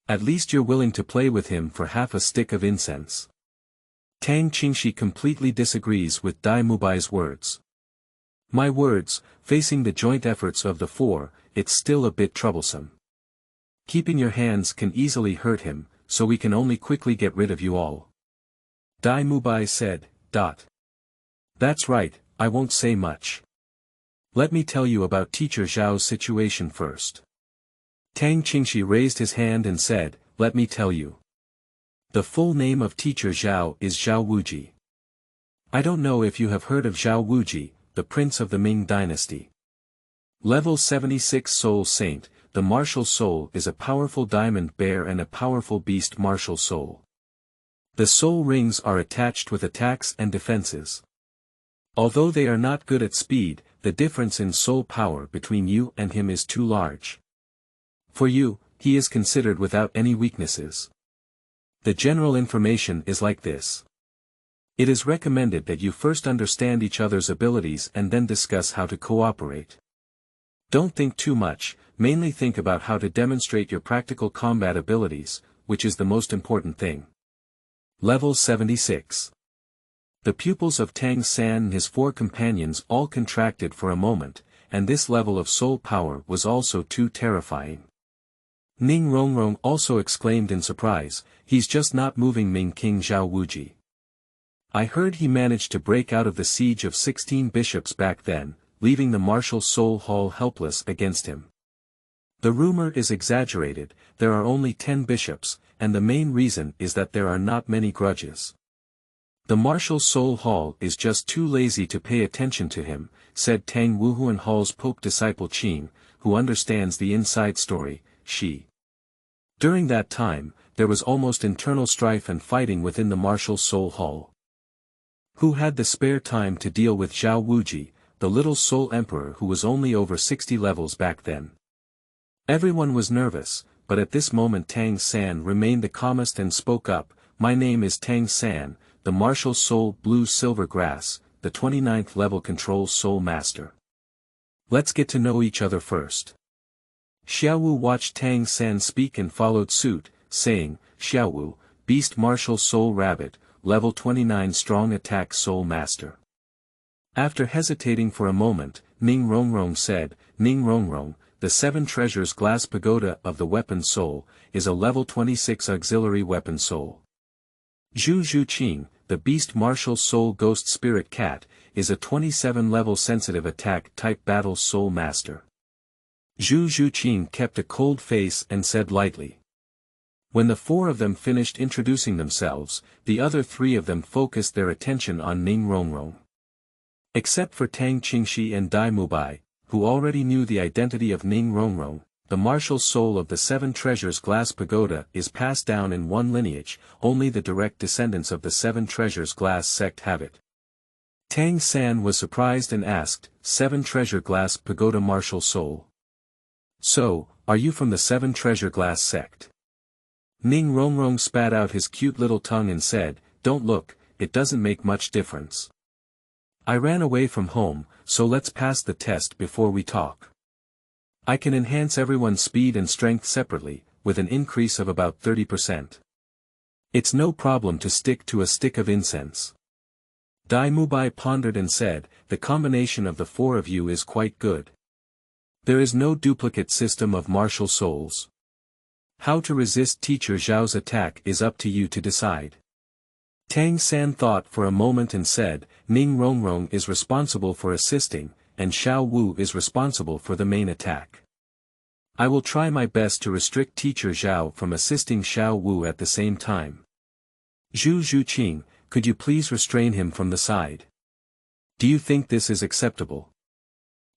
At least you're willing to play with him for half a stick of incense." Tang Qingxi completely disagrees with Dai Mubai's words. "My words, facing the joint efforts of the 4, it's still a bit troublesome. Keeping your hands can easily hurt him, so we can only quickly get rid of you all." Dai Mubai said, "That's right, I won't say much. Let me tell you about Teacher Zhao's situation first." Tang Qingxi raised his hand and said, "Let me tell you. The full name of Teacher Zhao is Zhao Wuji. I don't know if you have heard of Zhao Wuji, the prince of the Ming dynasty. Level 76 Soul Saint, the martial soul is a powerful diamond bear and a powerful beast martial soul. The soul rings are attached with attacks and defenses. Although they are not good at speed, the difference in soul power between you and him is too large. For you, he is considered without any weaknesses. The general information is like this. It is recommended that you first understand each other's abilities and then discuss how to cooperate. Don't think too much, mainly think about how to demonstrate your practical combat abilities, which is the most important thing. Level 76. The pupils of Tang San and his 4 companions all contracted for a moment, and this level of soul power was also too terrifying. Ning Rongrong also exclaimed in surprise, "He's just not moving." Ming King Zhao Wuji. I heard he managed to break out of the siege of 16 bishops back then, leaving the martial soul hall helpless against him. The rumor is exaggerated, there are only 10 bishops, and the main reason is that there are not many grudges. The martial soul hall is just too lazy to pay attention to him, said Tang Wuhuan Hall's Pope disciple Qing, who understands the inside story, she. During that time, there was almost internal strife and fighting within the martial soul hall. Who had the spare time to deal with Zhao Wuji, the little soul emperor who was only over 60 levels back then? Everyone was nervous, but at this moment Tang San remained the calmest and spoke up, "My name is Tang San, the martial soul blue silver grass, the 29th level control soul master. Let's get to know each other first." Xiaowu watched Tang San speak and followed suit, saying, "Xiaowu, beast martial soul rabbit, level 29 strong attack soul master." After hesitating for a moment, Ning Rongrong said, "Ning Rongrong, the 7 treasures glass pagoda of the weapon soul, is a level 26 auxiliary weapon soul. Zhu Qing, the beast martial soul ghost spirit cat, is a 27 level sensitive attack type battle soul master." Zhu Qing kept a cold face and said lightly. When the 4 of them finished introducing themselves, the other 3 of them focused their attention on Ning Rongrong. Except for Tang Qingxi and Dai Mubai, who already knew the identity of Ning Rongrong, the martial soul of the 7 treasures glass pagoda is passed down in one lineage, only the direct descendants of the 7 treasures glass sect have it. Tang San was surprised and asked, "7 treasure glass pagoda martial soul? So, are you from the 7 treasure glass sect?" Ning Rongrong spat out his cute little tongue and said, "Don't look, it doesn't make much difference. I ran away from home, so let's pass the test before we talk. I can enhance everyone's speed and strength separately, with an increase of about 30%. It's no problem to stick to a stick of incense." Dai Mubai pondered and said, "The combination of the 4 of you is quite good. There is no duplicate system of martial souls. How to resist teacher Zhao's attack is up to you to decide." Tang San thought for a moment and said, "Ning Rongrong is responsible for assisting, and Xiao Wu is responsible for the main attack. I will try my best to restrict teacher Zhao from assisting Xiao Wu at the same time. Zhu Qing, could you please restrain him from the side? Do you think this is acceptable?"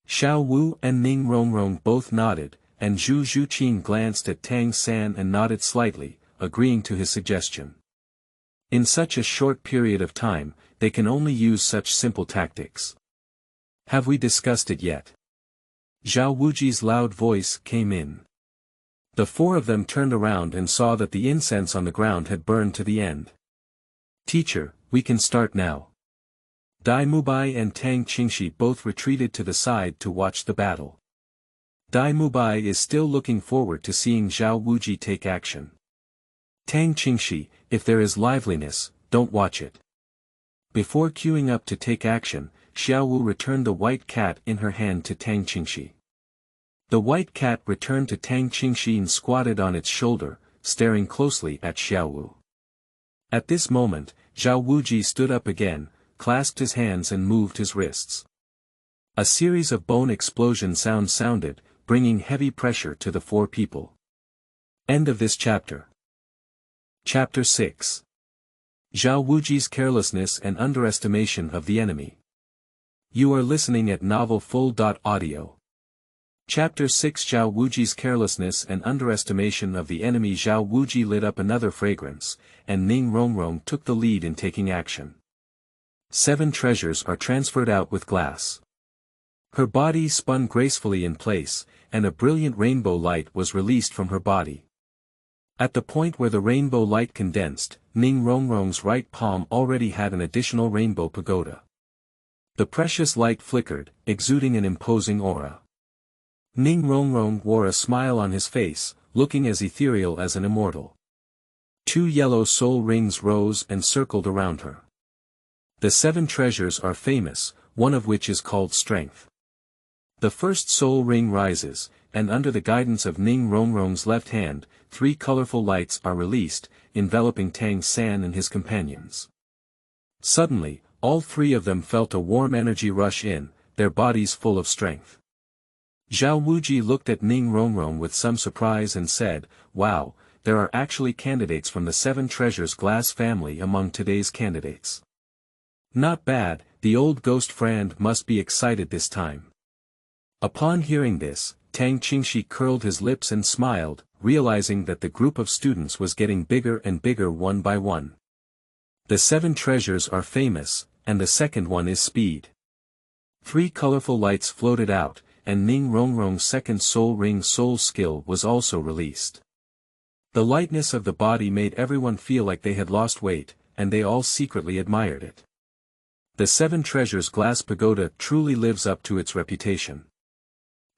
Xiao Wu and Ning Rongrong both nodded, and Zhu Qing glanced at Tang San and nodded slightly, agreeing to his suggestion. In such a short period of time, they can only use such simple tactics. "Have we discussed it yet?" Zhao Wuji's loud voice came in. The 4 of them turned around and saw that the incense on the ground had burned to the end. "Teacher, we can start now." Dai Mubai and Tang Qingxi both retreated to the side to watch the battle. Dai Mubai is still looking forward to seeing Zhao Wuji take action. Tang Qingxi, if there is liveliness, don't watch it. Before queuing up to take action, Xiao Wu returned the white cat in her hand to Tang Qingxi. The white cat returned to Tang Qingxi and squatted on its shoulder, staring closely at Xiao Wu. At this moment, Zhao Wuji stood up again, clasped his hands and moved his wrists. A series of bone explosion sounds sounded, bringing heavy pressure to the 4 people. End of this chapter. Chapter 6. Zhao Wuji's carelessness and underestimation of the enemy. You are listening at novelfull.audio. Chapter 6. Zhao Wuji's carelessness and underestimation of the enemy. Zhao Wuji lit up another fragrance, and Ning Rongrong took the lead in taking action. 7 treasures are transferred out with glass. Her body spun gracefully in place, and a brilliant rainbow light was released from her body. At the point where the rainbow light condensed, Ning Rongrong's right palm already had an additional rainbow pagoda. The precious light flickered, exuding an imposing aura. Ning Rongrong wore a smile on his face, looking as ethereal as an immortal. 2 yellow soul rings rose and circled around her. The 7 treasures are famous, one of which is called strength. The first soul ring rises, and under the guidance of Ning Rongrong's left hand, 3 colorful lights are released, enveloping Tang San and his companions. Suddenly, all 3 of them felt a warm energy rush in, their bodies full of strength. Zhao Wuji looked at Ning Rongrong with some surprise and said, "Wow, there are actually candidates from the 7 Treasures Glass family among today's candidates. Not bad, the old ghost friend must be excited this time." Upon hearing this, Tang Qingxi curled his lips and smiled, realizing that the group of students was getting bigger and bigger one by one. The 7 treasures are famous, and the second one is speed. 3 colorful lights floated out, and Ning Rongrong's second soul ring soul skill was also released. The lightness of the body made everyone feel like they had lost weight, and they all secretly admired it. The 7 treasures glass pagoda truly lives up to its reputation.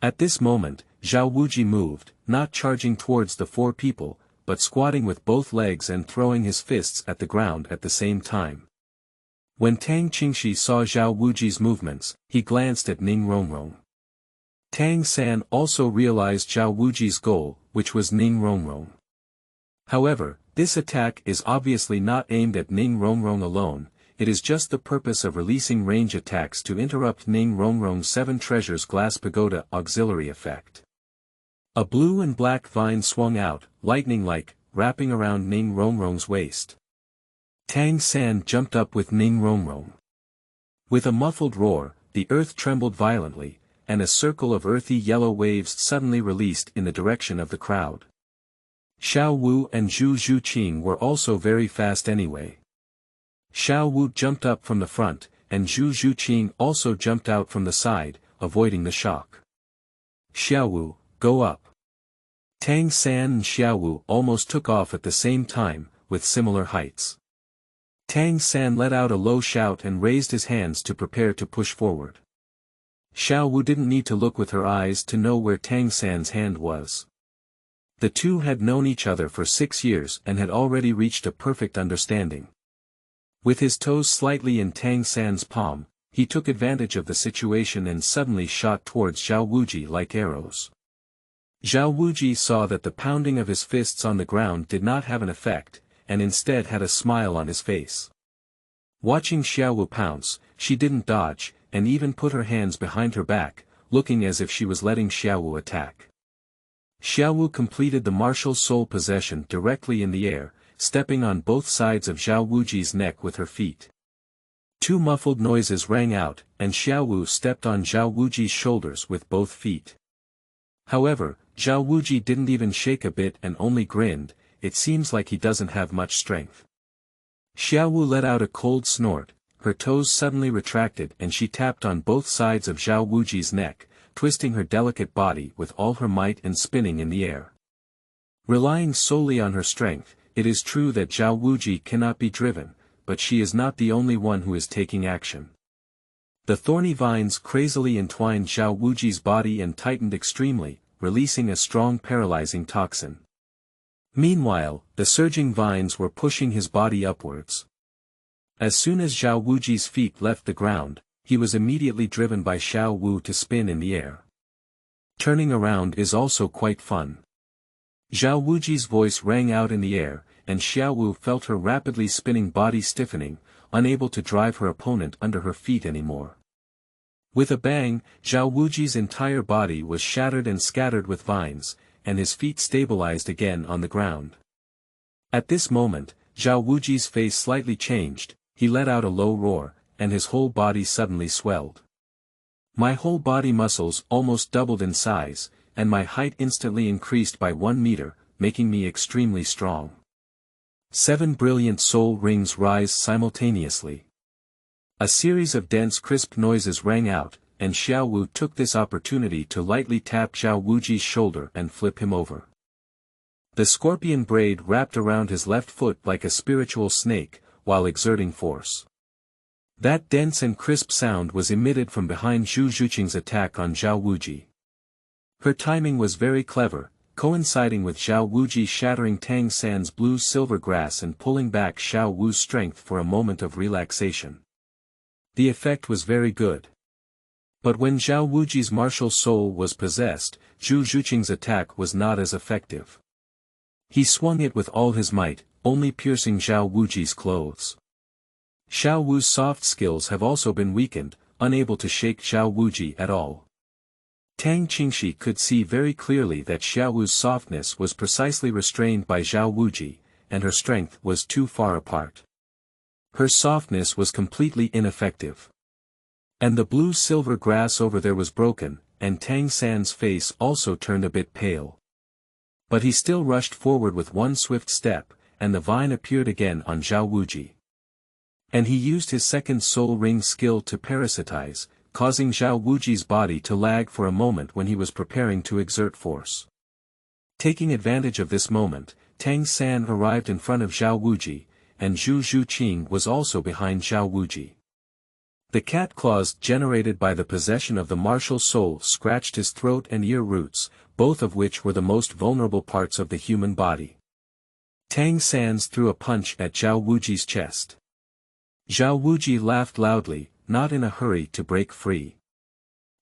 At this moment, Zhao Wuji moved, not charging towards the 4 people, but squatting with both legs and throwing his fists at the ground at the same time. When Tang Qingxi saw Zhao Wuji's movements, he glanced at Ning Rongrong. Tang San also realized Zhao Wuji's goal, which was Ning Rongrong. However, this attack is obviously not aimed at Ning Rongrong alone, it is just the purpose of releasing range attacks to interrupt Ning Rongrong's 7 treasures glass pagoda auxiliary effect. A blue and black vine swung out, lightning-like, wrapping around Ning Rongrong's waist. Tang San jumped up with Ning Rongrong. With a muffled roar, the earth trembled violently, and a circle of earthy yellow waves suddenly released in the direction of the crowd. Xiao Wu and Zhu Zhuqing were also very fast anyway. Xiao Wu jumped up from the front, and Zhu Zhuqing also jumped out from the side, avoiding the shock. Xiao Wu, go up. Tang San and Xiao Wu almost took off at the same time, with similar heights. Tang San let out a low shout and raised his hands to prepare to push forward. Xiao Wu didn't need to look with her eyes to know where Tang San's hand was. The two had known each other for 6 years and had already reached a perfect understanding. With his toes slightly in Tang San's palm, he took advantage of the situation and suddenly shot towards Zhao Wuji like arrows. Zhao Wuji saw that the pounding of his fists on the ground did not have an effect, and instead had a smile on his face. Watching Xiao Wu pounce, she didn't dodge, and even put her hands behind her back, looking as if she was letting Xiao Wu attack. Xiao Wu completed the martial soul possession directly in the air, stepping on both sides of Zhao Wuji's neck with her feet. 2 muffled noises rang out, and Xiao Wu stepped on Zhao Wuji's shoulders with both feet. However, Zhao Wuji didn't even shake a bit and only grinned, it seems like he doesn't have much strength. Xiao Wu let out a cold snort, her toes suddenly retracted and she tapped on both sides of Zhao Wuji's neck, twisting her delicate body with all her might and spinning in the air. Relying solely on her strength, it is true that Zhao Wuji cannot be driven, but she is not the only one who is taking action. The thorny vines crazily entwined Zhao Wuji's body and tightened extremely, releasing a strong paralyzing toxin. Meanwhile, the surging vines were pushing his body upwards. As soon as Zhao Wuji's feet left the ground, he was immediately driven by Xiao Wu to spin in the air. Turning around is also quite fun. Zhao Wuji's voice rang out in the air, and Xiao Wu felt her rapidly spinning body stiffening, unable to drive her opponent under her feet anymore. With a bang, Zhao Wuji's entire body was shattered and scattered with vines, and his feet stabilized again on the ground. At this moment, Zhao Wuji's face slightly changed, he let out a low roar, and his whole body suddenly swelled. My whole body muscles almost doubled in size, and my height instantly increased by 1 meter, making me extremely strong. 7 brilliant soul rings rise simultaneously. A series of dense crisp noises rang out, and Zhao Wu took this opportunity to lightly tap Zhao Wuji's shoulder and flip him over. The scorpion braid wrapped around his left foot like a spiritual snake, while exerting force. That dense and crisp sound was emitted from behind Zhu Zhuqing's attack on Zhao Wuji. Her timing was very clever, coinciding with Zhao Wuji shattering Tang San's blue-silver grass and pulling back Zhao Wu's strength for a moment of relaxation. The effect was very good. But when Zhao Wuji's martial soul was possessed, Zhu Zhuqing's attack was not as effective. He swung it with all his might, only piercing Zhao Wuji's clothes. Zhao Wu's soft skills have also been weakened, unable to shake Zhao Wuji at all. Tang Qingxi could see very clearly that Zhao Wu's softness was precisely restrained by Zhao Wuji, and her strength was too far apart. Her softness was completely ineffective. And the blue-silver grass over there was broken, and Tang San's face also turned a bit pale. But he still rushed forward with one swift step, and the vine appeared again on Zhao Wuji. And he used his second soul ring skill to parasitize, causing Zhao Wuji's body to lag for a moment when he was preparing to exert force. Taking advantage of this moment, Tang San arrived in front of Zhao Wuji, and Zhu Zhuqing was also behind Zhao Wuji. The cat claws generated by the possession of the martial soul scratched his throat and ear roots, both of which were the most vulnerable parts of the human body. Tang San threw a punch at Zhao Wuji's chest. Zhao Wuji laughed loudly, not in a hurry to break free.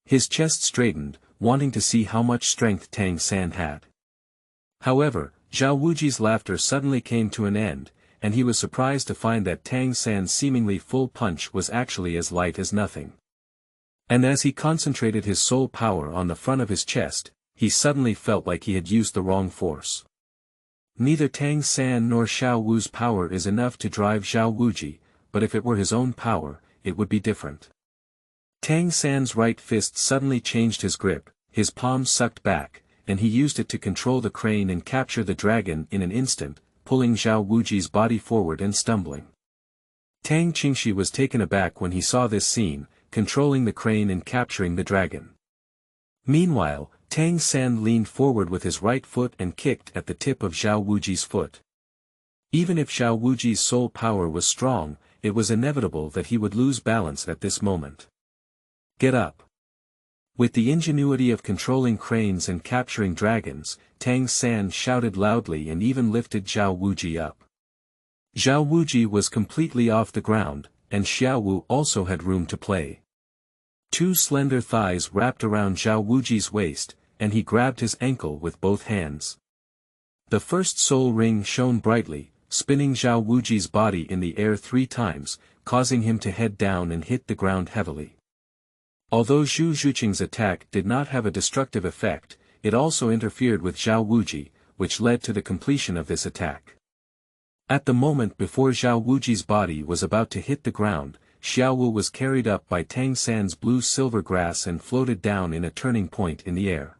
His chest straightened, wanting to see how much strength Tang San had. However, Zhao Wuji's laughter suddenly came to an end, and he was surprised to find that Tang San's seemingly full punch was actually as light as nothing. And as he concentrated his soul power on the front of his chest, he suddenly felt like he had used the wrong force. Neither Tang San nor Zhao Wu's power is enough to drive Zhao Wuji, but if it were his own power, it would be different. Tang San's right fist suddenly changed his grip, his palm sucked back, and he used it to control the crane and capture the dragon in an instant, pulling Zhao Wuji's body forward and stumbling. Tang Qingxi was taken aback when he saw this scene, controlling the crane and capturing the dragon. Meanwhile, Tang San leaned forward with his right foot and kicked at the tip of Zhao Wuji's foot. Even if Zhao Wuji's soul power was strong, it was inevitable that he would lose balance at this moment. Get up! With the ingenuity of controlling cranes and capturing dragons, Tang San shouted loudly and even lifted Zhao Wuji up. Zhao Wuji was completely off the ground, and Zhao Wu also had room to play. Two slender thighs wrapped around Zhao Wuji's waist, and he grabbed his ankle with both hands. The first soul ring shone brightly, spinning Zhao Wuji's body in the air 3 times, causing him to head down and hit the ground heavily. Although Zhu Zhuqing's attack did not have a destructive effect, it also interfered with Zhao Wuji, which led to the completion of this attack. At the moment before Zhao Wuji's body was about to hit the ground, Zhao Wu was carried up by Tang San's blue-silver grass and floated down in a turning point in the air.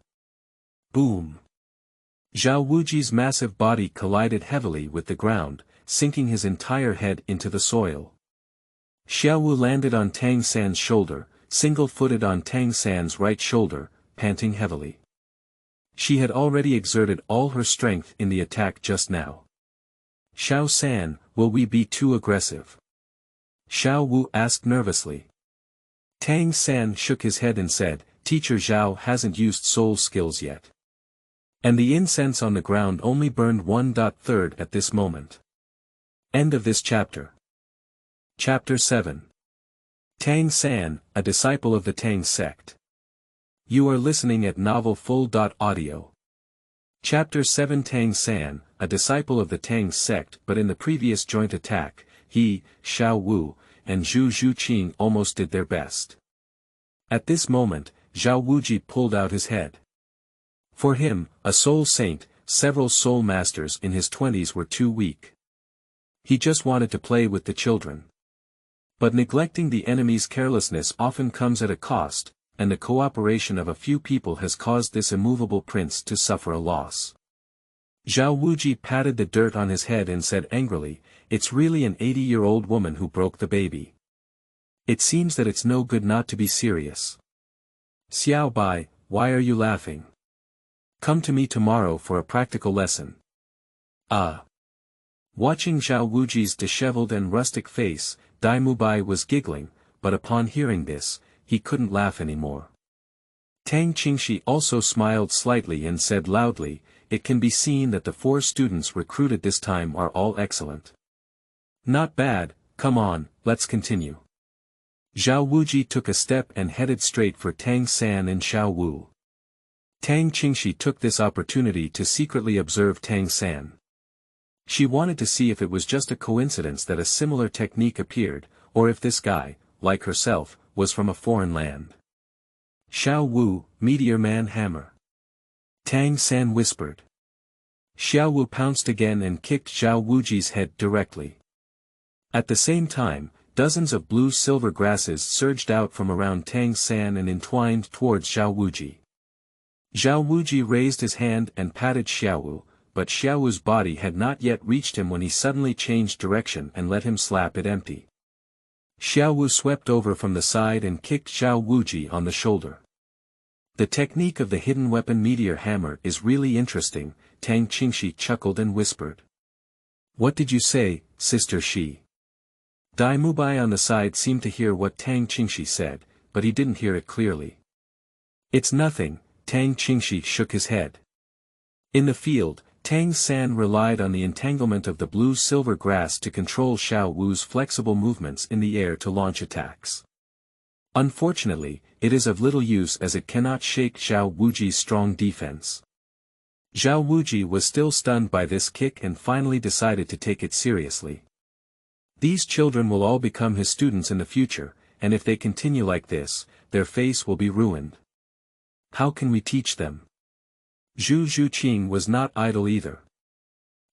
Boom! Zhao Wuji's massive body collided heavily with the ground, sinking his entire head into the soil. Zhao Wu landed on Tang San's shoulder, single-footed on Tang San's right shoulder, panting heavily. She had already exerted all her strength in the attack just now. Xiao San, will we be too aggressive? Zhao Wu asked nervously. Tang San shook his head and said, Teacher Zhao hasn't used soul skills yet. And the incense on the ground only burned 1/3 at this moment. End of this chapter. Chapter 7. Tang San, a disciple of the Tang Sect. You are listening at novelfull.audio. Chapter 7. Tang San, a disciple of the Tang Sect, but in the previous joint attack, he, Zhao Wu, and Zhu Zhuqing almost did their best. At this moment, Zhao Wuji pulled out his head. For him, a soul saint, several soul masters in his 20s were too weak. He just wanted to play with the children. But neglecting the enemy's carelessness often comes at a cost, and the cooperation of a few people has caused this immovable prince to suffer a loss. Zhao Wuji patted the dirt on his head and said angrily, It's really an 80-year-old woman who broke the baby. It seems that it's no good not to be serious. Xiao Bai, why are you laughing? Come to me tomorrow for a practical lesson. Ah. Watching Zhao Wuji's disheveled and rustic face, Dai Mubai was giggling, but upon hearing this, he couldn't laugh anymore. Tang Qingxi also smiled slightly and said loudly, it can be seen that the 4 students recruited this time are all excellent. Not bad, come on, let's continue. Zhao Wuji took a step and headed straight for Tang San and Xiao Wu. Tang Qingxi took this opportunity to secretly observe Tang San. She wanted to see if it was just a coincidence that a similar technique appeared, or if this guy, like herself, was from a foreign land. Xiao Wu, Meteor Man Hammer. Tang San whispered. Xiao Wu pounced again and kicked Zhao Wuji's head directly. At the same time, dozens of blue-silver grasses surged out from around Tang San and entwined towards Zhao Wuji. Zhao Wuji raised his hand and patted Xiao Wu, but Xiao Wu's body had not yet reached him when he suddenly changed direction and let him slap it empty. Xiao Wu swept over from the side and kicked Zhao Wuji on the shoulder. The technique of the hidden weapon meteor hammer is really interesting, Tang Qingxi chuckled and whispered. What did you say, Sister Shi? Dai Mubai on the side seemed to hear what Tang Qingxi said, but he didn't hear it clearly. It's nothing, Tang Qingxi shook his head. In the field, Tang San relied on the entanglement of the blue-silver grass to control Xiao Wu's flexible movements in the air to launch attacks. Unfortunately, it is of little use as it cannot shake Zhao Wuji's strong defense. Zhao Wuji was still stunned by this kick and finally decided to take it seriously. These children will all become his students in the future, and if they continue like this, their face will be ruined. How can we teach them? Zhu Zhuqing was not idle either.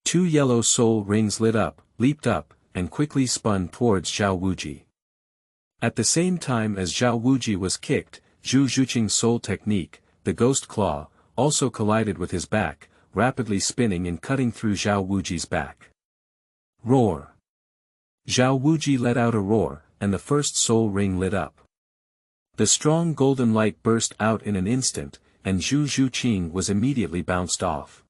2 yellow soul rings lit up, leaped up, and quickly spun towards Zhao Wuji. At the same time as Zhao Wuji was kicked, Zhu Zhuqing's soul technique, the ghost claw, also collided with his back, rapidly spinning and cutting through Zhao Wuji's back. Roar! Zhao Wuji let out a roar, and the first soul ring lit up. The strong golden light burst out in an instant, and Zhu Zhuqing was immediately bounced off.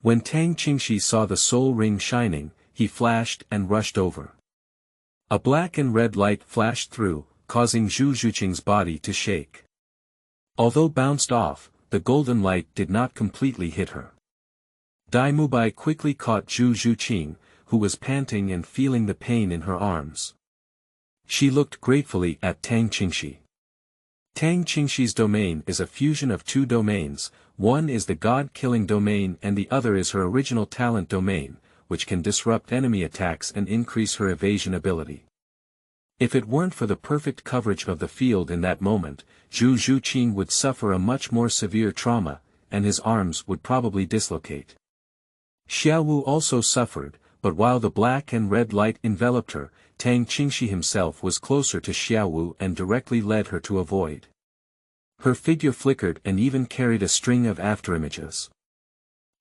When Tang Qingxi saw the soul ring shining, he flashed and rushed over. A black and red light flashed through, causing Zhu Zhuqing's body to shake. Although bounced off, the golden light did not completely hit her. Dai Mubai quickly caught Zhu Zhuqing, who was panting and feeling the pain in her arms. She looked gratefully at Tang Qingxi. Tang Qingxi's domain is a fusion of 2 domains, one is the god-killing domain and the other is her original talent domain, which can disrupt enemy attacks and increase her evasion ability. If it weren't for the perfect coverage of the field in that moment, Zhu Zhuqing would suffer a much more severe trauma, and his arms would probably dislocate. Xiao Wu also suffered, but while the black and red light enveloped her, Tang Qingxi himself was closer to Xiao Wu and directly led her to a void. Her figure flickered and even carried a string of afterimages.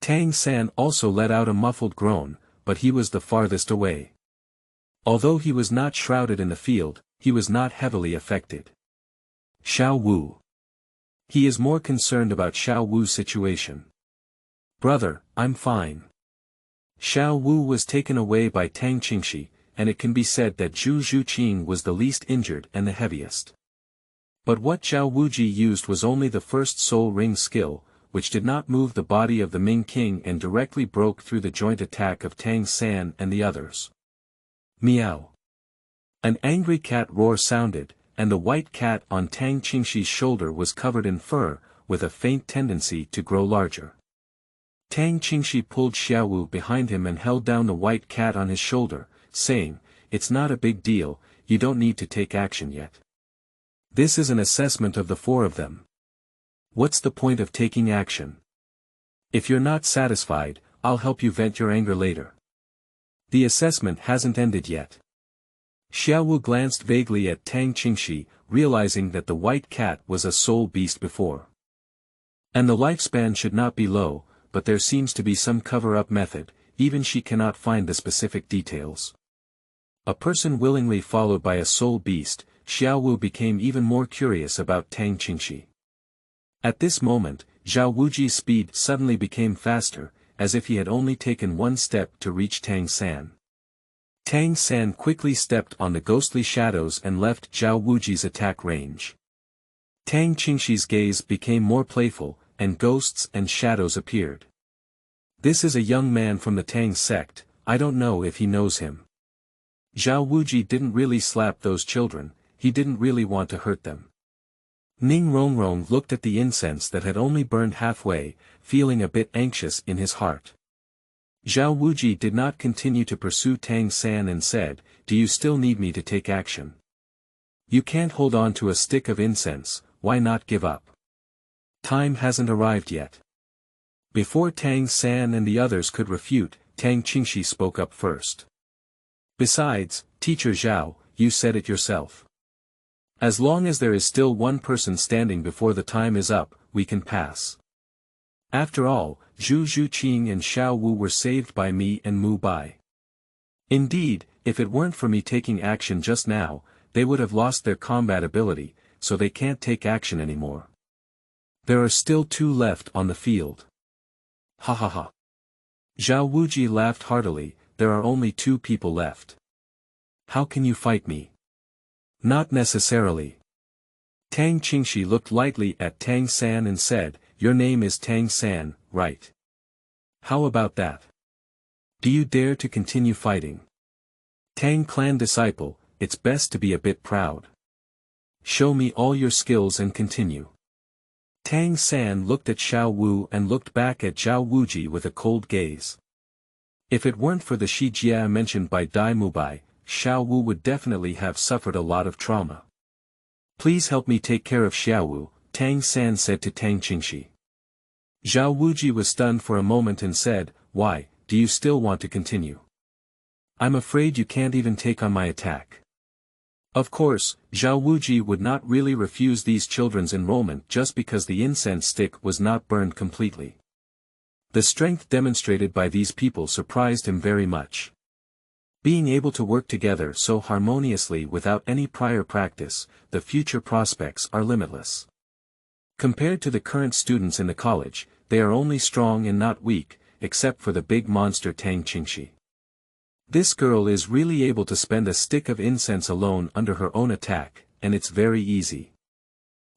Tang San also let out a muffled groan, but he was the farthest away. Although he was not shrouded in the field, he was not heavily affected. Xiao Wu. He is more concerned about Xiao Wu's situation. Brother, I'm fine. Xiao Wu was taken away by Tang Qingxi, and it can be said that Zhu Zhuqing was the least injured and the heaviest. But what Zhao Wuji used was only the first soul ring skill, which did not move the body of the Ming King and directly broke through the joint attack of Tang San and the others. Meow. An angry cat roar sounded, and the white cat on Tang Qingxi's shoulder was covered in fur, with a faint tendency to grow larger. Tang Qingxi pulled Xiao Wu behind him and held down the white cat on his shoulder, saying, "It's not a big deal, you don't need to take action yet. This is an assessment of the 4 of them. What's the point of taking action? If you're not satisfied, I'll help you vent your anger later. The assessment hasn't ended yet." Xiao Wu glanced vaguely at Tang Qingxi, realizing that the white cat was a soul beast before. And the lifespan should not be low, but there seems to be some cover-up method, even she cannot find the specific details. A person willingly followed by a soul beast, Xiao Wu became even more curious about Tang Qingxi. At this moment, Zhao Wuji's speed suddenly became faster, as if he had only taken one step to reach Tang San. Tang San quickly stepped on the ghostly shadows and left Zhao Wuji's attack range. Tang Qingxi's gaze became more playful, and ghosts and shadows appeared. This is a young man from the Tang sect, I don't know if he knows him. Zhao Wuji didn't really slap those children, he didn't really want to hurt them. Ning Rongrong looked at the incense that had only burned halfway, feeling a bit anxious in his heart. Zhao Wuji did not continue to pursue Tang San and said, "Do you still need me to take action? You can't hold on to a stick of incense, why not give up? Time hasn't arrived yet." Before Tang San and the others could refute, Tang Qingxi spoke up first. "Besides, Teacher Zhao, you said it yourself. As long as there is still one person standing before the time is up, we can pass. After all, Zhu Zhuqing and Xiao Wu were saved by me and Mu Bai. Indeed, if it weren't for me taking action just now, they would have lost their combat ability, so they can't take action anymore. There are still 2 left on the field." Ha ha ha. Zhao Wuji laughed heartily, "There are only 2 people left. How can you fight me?" "Not necessarily." Tang Qingxi looked lightly at Tang San and said, "Your name is Tang San, right? How about that? Do you dare to continue fighting? Tang Clan disciple, it's best to be a bit proud. Show me all your skills and continue." Tang San looked at Xiao Wu and looked back at Zhao Wuji with a cold gaze. If it weren't for the Xijie mentioned by Dai Mubai, Xiao Wu would definitely have suffered a lot of trauma. "Please help me take care of Xiao Wu," Tang San said to Tang Qingxi. Zhao Wuji was stunned for a moment and said, "Why, do you still want to continue? I'm afraid you can't even take on my attack." Of course, Zhao Wuji would not really refuse these children's enrollment just because the incense stick was not burned completely. The strength demonstrated by these people surprised him very much. Being able to work together so harmoniously without any prior practice, the future prospects are limitless. Compared to the current students in the college, they are only strong and not weak, except for the big monster Tang Qingxi. This girl is really able to spend a stick of incense alone under her own attack, and it's very easy.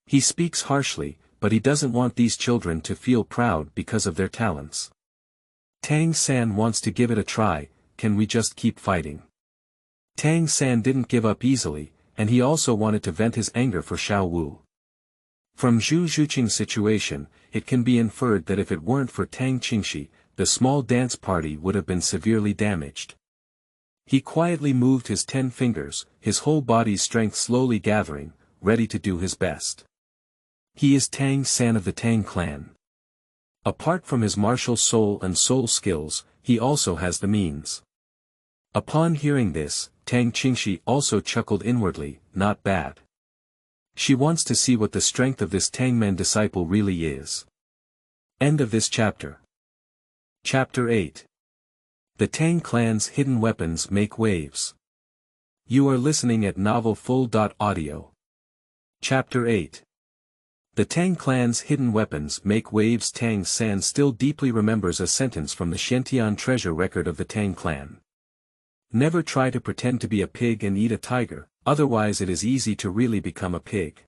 He speaks harshly, but he doesn't want these children to feel proud because of their talents. Tang San wants to give it a try, can we just keep fighting? Tang San didn't give up easily, and he also wanted to vent his anger for Xiao Wu. From Zhu Zhuqing's situation, it can be inferred that if it weren't for Tang Qingxi, the small dance party would have been severely damaged. He quietly moved his 10 fingers, his whole body's strength slowly gathering, ready to do his best. He is Tang San of the Tang Clan. Apart from his martial soul and soul skills, he also has the means. Upon hearing this, Tang Qingxi also chuckled inwardly, not bad. She wants to see what the strength of this Tangmen disciple really is. End of this chapter. Chapter 8. The Tang Clan's hidden weapons make waves. You are listening at novelfull.audio. Chapter 8. The Tang Clan's hidden weapons make waves. Tang San still deeply remembers a sentence from the Xiantian treasure record of the Tang Clan. Never try to pretend to be a pig and eat a tiger, otherwise it is easy to really become a pig.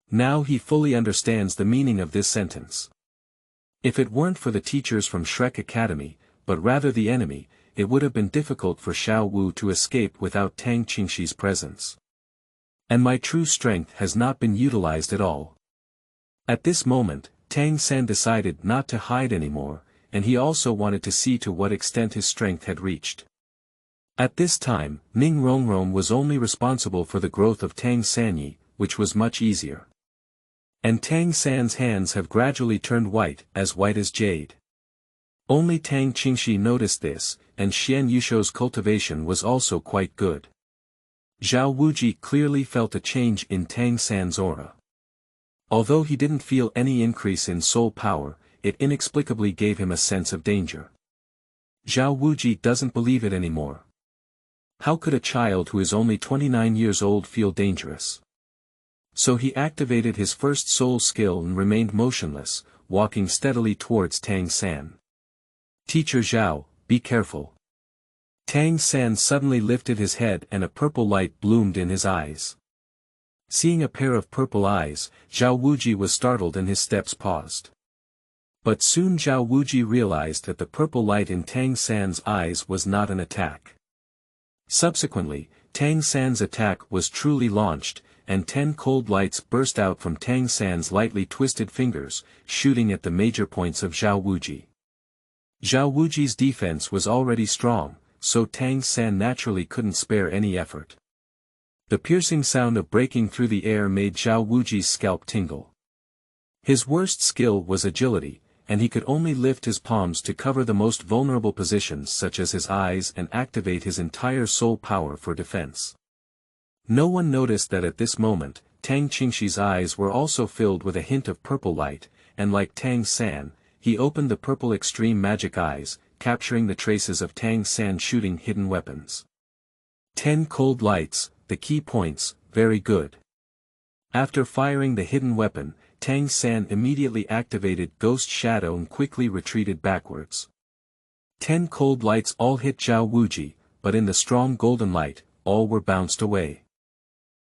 Now he fully understands the meaning of this sentence. If it weren't for the teachers from Shrek Academy, but rather the enemy, it would have been difficult for Xiao Wu to escape without Tang Qingxi's presence. And my true strength has not been utilized at all. At this moment, Tang San decided not to hide anymore, and he also wanted to see to what extent his strength had reached. At this time, Ning Rongrong was only responsible for the growth of Tang Sanyi, which was much easier. And Tang San's hands have gradually turned white as Jade. Only Tang Qingxi noticed this, and Xian Yusho's cultivation was also quite good. Zhao Wuji clearly felt a change in Tang San's aura. Although he didn't feel any increase in soul power, it inexplicably gave him a sense of danger. Zhao Wuji doesn't believe it anymore. How could a child who is only 29 years old feel dangerous? So he activated his first soul skill and remained motionless, walking steadily towards Tang San. "Teacher Zhao, be careful." Tang San suddenly lifted his head and a purple light bloomed in his eyes. Seeing a pair of purple eyes, Zhao Wuji was startled and his steps paused. But soon Zhao Wuji realized that the purple light in Tang San's eyes was not an attack. Subsequently, Tang San's attack was truly launched, and 10 cold lights burst out from Tang San's lightly twisted fingers, shooting at the major points of Zhao Wuji. Zhao Wuji's defense was already strong, so Tang San naturally couldn't spare any effort. The piercing sound of breaking through the air made Zhao Wuji's scalp tingle. His worst skill was agility, and he could only lift his palms to cover the most vulnerable positions such as his eyes and activate his entire soul power for defense. No one noticed that at this moment, Tang Qingxi's eyes were also filled with a hint of purple light, and like Tang San, he opened the purple extreme magic eyes, capturing the traces of Tang San shooting hidden weapons. 10 cold lights, the key points, very good. After firing the hidden weapon, Tang San immediately activated Ghost Shadow and quickly retreated backwards. 10 cold lights all hit Zhao Wuji, but in the strong golden light, all were bounced away.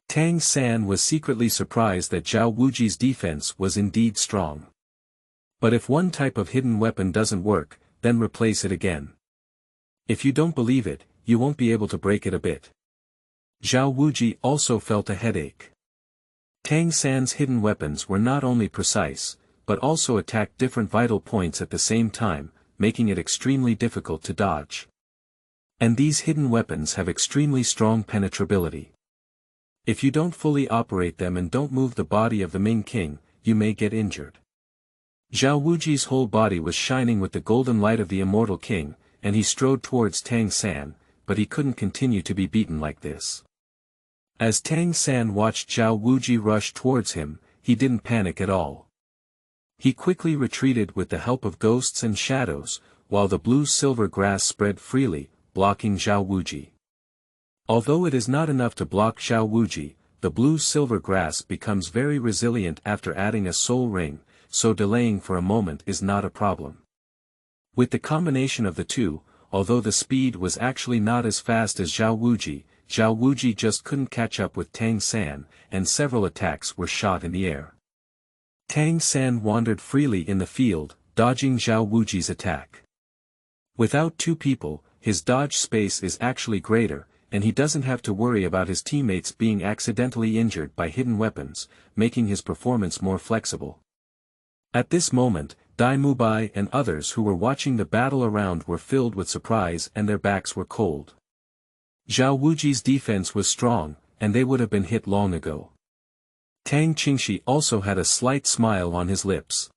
Tang San was secretly surprised that Zhao Wuji's defense was indeed strong. But if one type of hidden weapon doesn't work, then replace it again. If you don't believe it, you won't be able to break it a bit. Zhao Wuji also felt a headache. Tang San's hidden weapons were not only precise, but also attacked different vital points at the same time, making it extremely difficult to dodge. And these hidden weapons have extremely strong penetrability. If you don't fully operate them and don't move the body of the Ming King, you may get injured. Zhao Wuji's whole body was shining with the golden light of the immortal king, and he strode towards Tang San, but he couldn't continue to be beaten like this. As Tang San watched Zhao Wuji rush towards him, he didn't panic at all. He quickly retreated with the help of ghosts and shadows, while the blue-silver grass spread freely, blocking Zhao Wuji. Although it is not enough to block Zhao Wuji, the blue-silver grass becomes very resilient after adding a soul ring, so delaying for a moment is not a problem. With the combination of the two, although the speed was actually not as fast as Zhao Wuji just couldn't catch up with Tang San, and several attacks were shot in the air. Tang San wandered freely in the field, dodging Zhao Wuji's attack. Without two people, his dodge space is actually greater, and he doesn't have to worry about his teammates being accidentally injured by hidden weapons, making his performance more flexible. At this moment, Dai Mubai and others who were watching the battle around were filled with surprise and their backs were cold. Zhao Wuji's defense was strong, and they would have been hit long ago. Tang Qingxi also had a slight smile on his lips.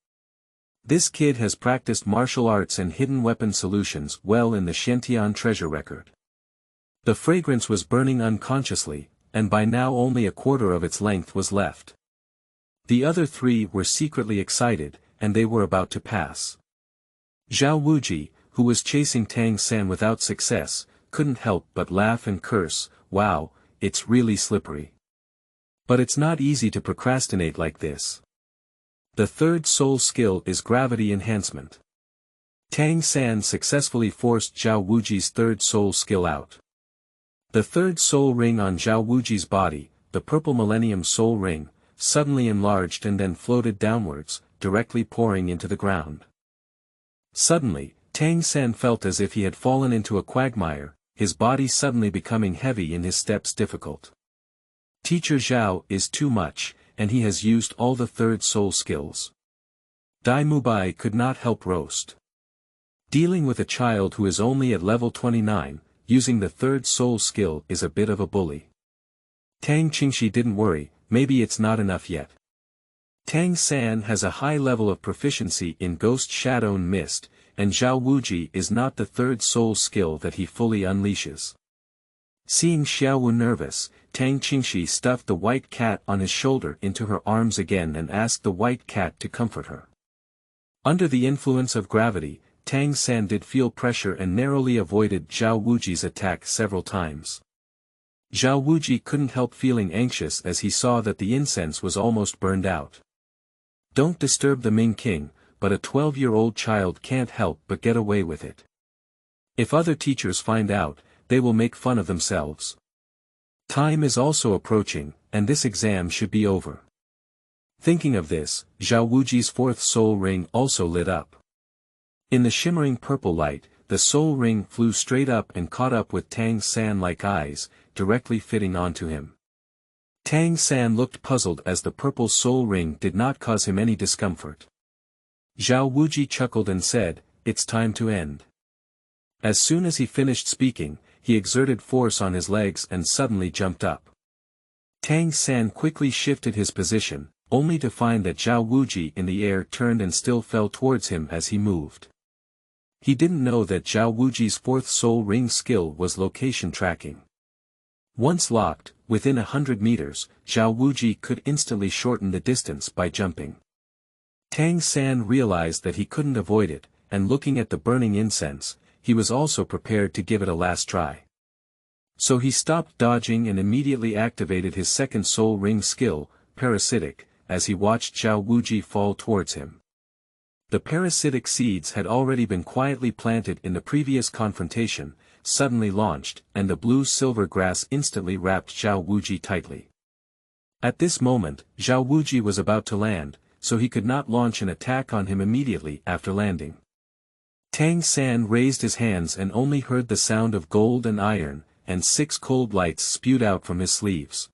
This kid has practiced martial arts and hidden weapon solutions well in the Shentian treasure record. The fragrance was burning unconsciously, and by now only a quarter of its length was left. The other three were secretly excited, and they were about to pass. Zhao Wuji, who was chasing Tang San without success, couldn't help but laugh and curse, "Wow, it's really slippery." But it's not easy to procrastinate like this. The third soul skill is gravity enhancement. Tang San successfully forced Zhao Wuji's third soul skill out. The third soul ring on Zhao Wuji's body, the purple millennium soul ring, suddenly enlarged and then floated downwards, directly pouring into the ground. Suddenly, Tang San felt as if he had fallen into a quagmire, his body suddenly becoming heavy and his steps difficult. Teacher Zhao is too much, and he has used all the third soul skills. Dai Mubai could not help roast. Dealing with a child who is only at level 29, using the third soul skill is a bit of a bully. Tang Qingxi didn't worry, maybe it's not enough yet. Tang San has a high level of proficiency in Ghost Shadow and Mist, and Zhao Wuji is not the third soul skill that he fully unleashes. Seeing Xiaowu nervous, Tang Qingxi stuffed the white cat on his shoulder into her arms again and asked the white cat to comfort her. Under the influence of gravity, Tang San did feel pressure and narrowly avoided Zhao Wuji's attack several times. Zhao Wuji couldn't help feeling anxious as he saw that the incense was almost burned out. Don't disturb the Ming King, but a 12-year-old child can't help but get away with it. If other teachers find out, they will make fun of themselves. Time is also approaching, and this exam should be over. Thinking of this, Zhao Wuji's fourth soul ring also lit up. In the shimmering purple light, the soul ring flew straight up and caught up with Tang San-like eyes, directly fitting onto him. Tang San looked puzzled as the purple soul ring did not cause him any discomfort. Zhao Wuji chuckled and said, "It's time to end." As soon as he finished speaking, he exerted force on his legs and suddenly jumped up. Tang San quickly shifted his position, only to find that Zhao Wuji in the air turned and still fell towards him as he moved. He didn't know that Zhao Wuji's fourth soul ring skill was location tracking. Once locked, within 100 meters, Zhao Wuji could instantly shorten the distance by jumping. Tang San realized that he couldn't avoid it, and looking at the burning incense, he was also prepared to give it a last try. So he stopped dodging and immediately activated his second soul ring skill, parasitic, as he watched Zhao Wuji fall towards him. The parasitic seeds had already been quietly planted in the previous confrontation, suddenly launched, and the blue-silver grass instantly wrapped Zhao Wuji tightly. At this moment, Zhao Wuji was about to land, so he could not launch an attack on him immediately after landing. Tang San raised his hands and only heard the sound of gold and iron, and 6 cold lights spewed out from his sleeves.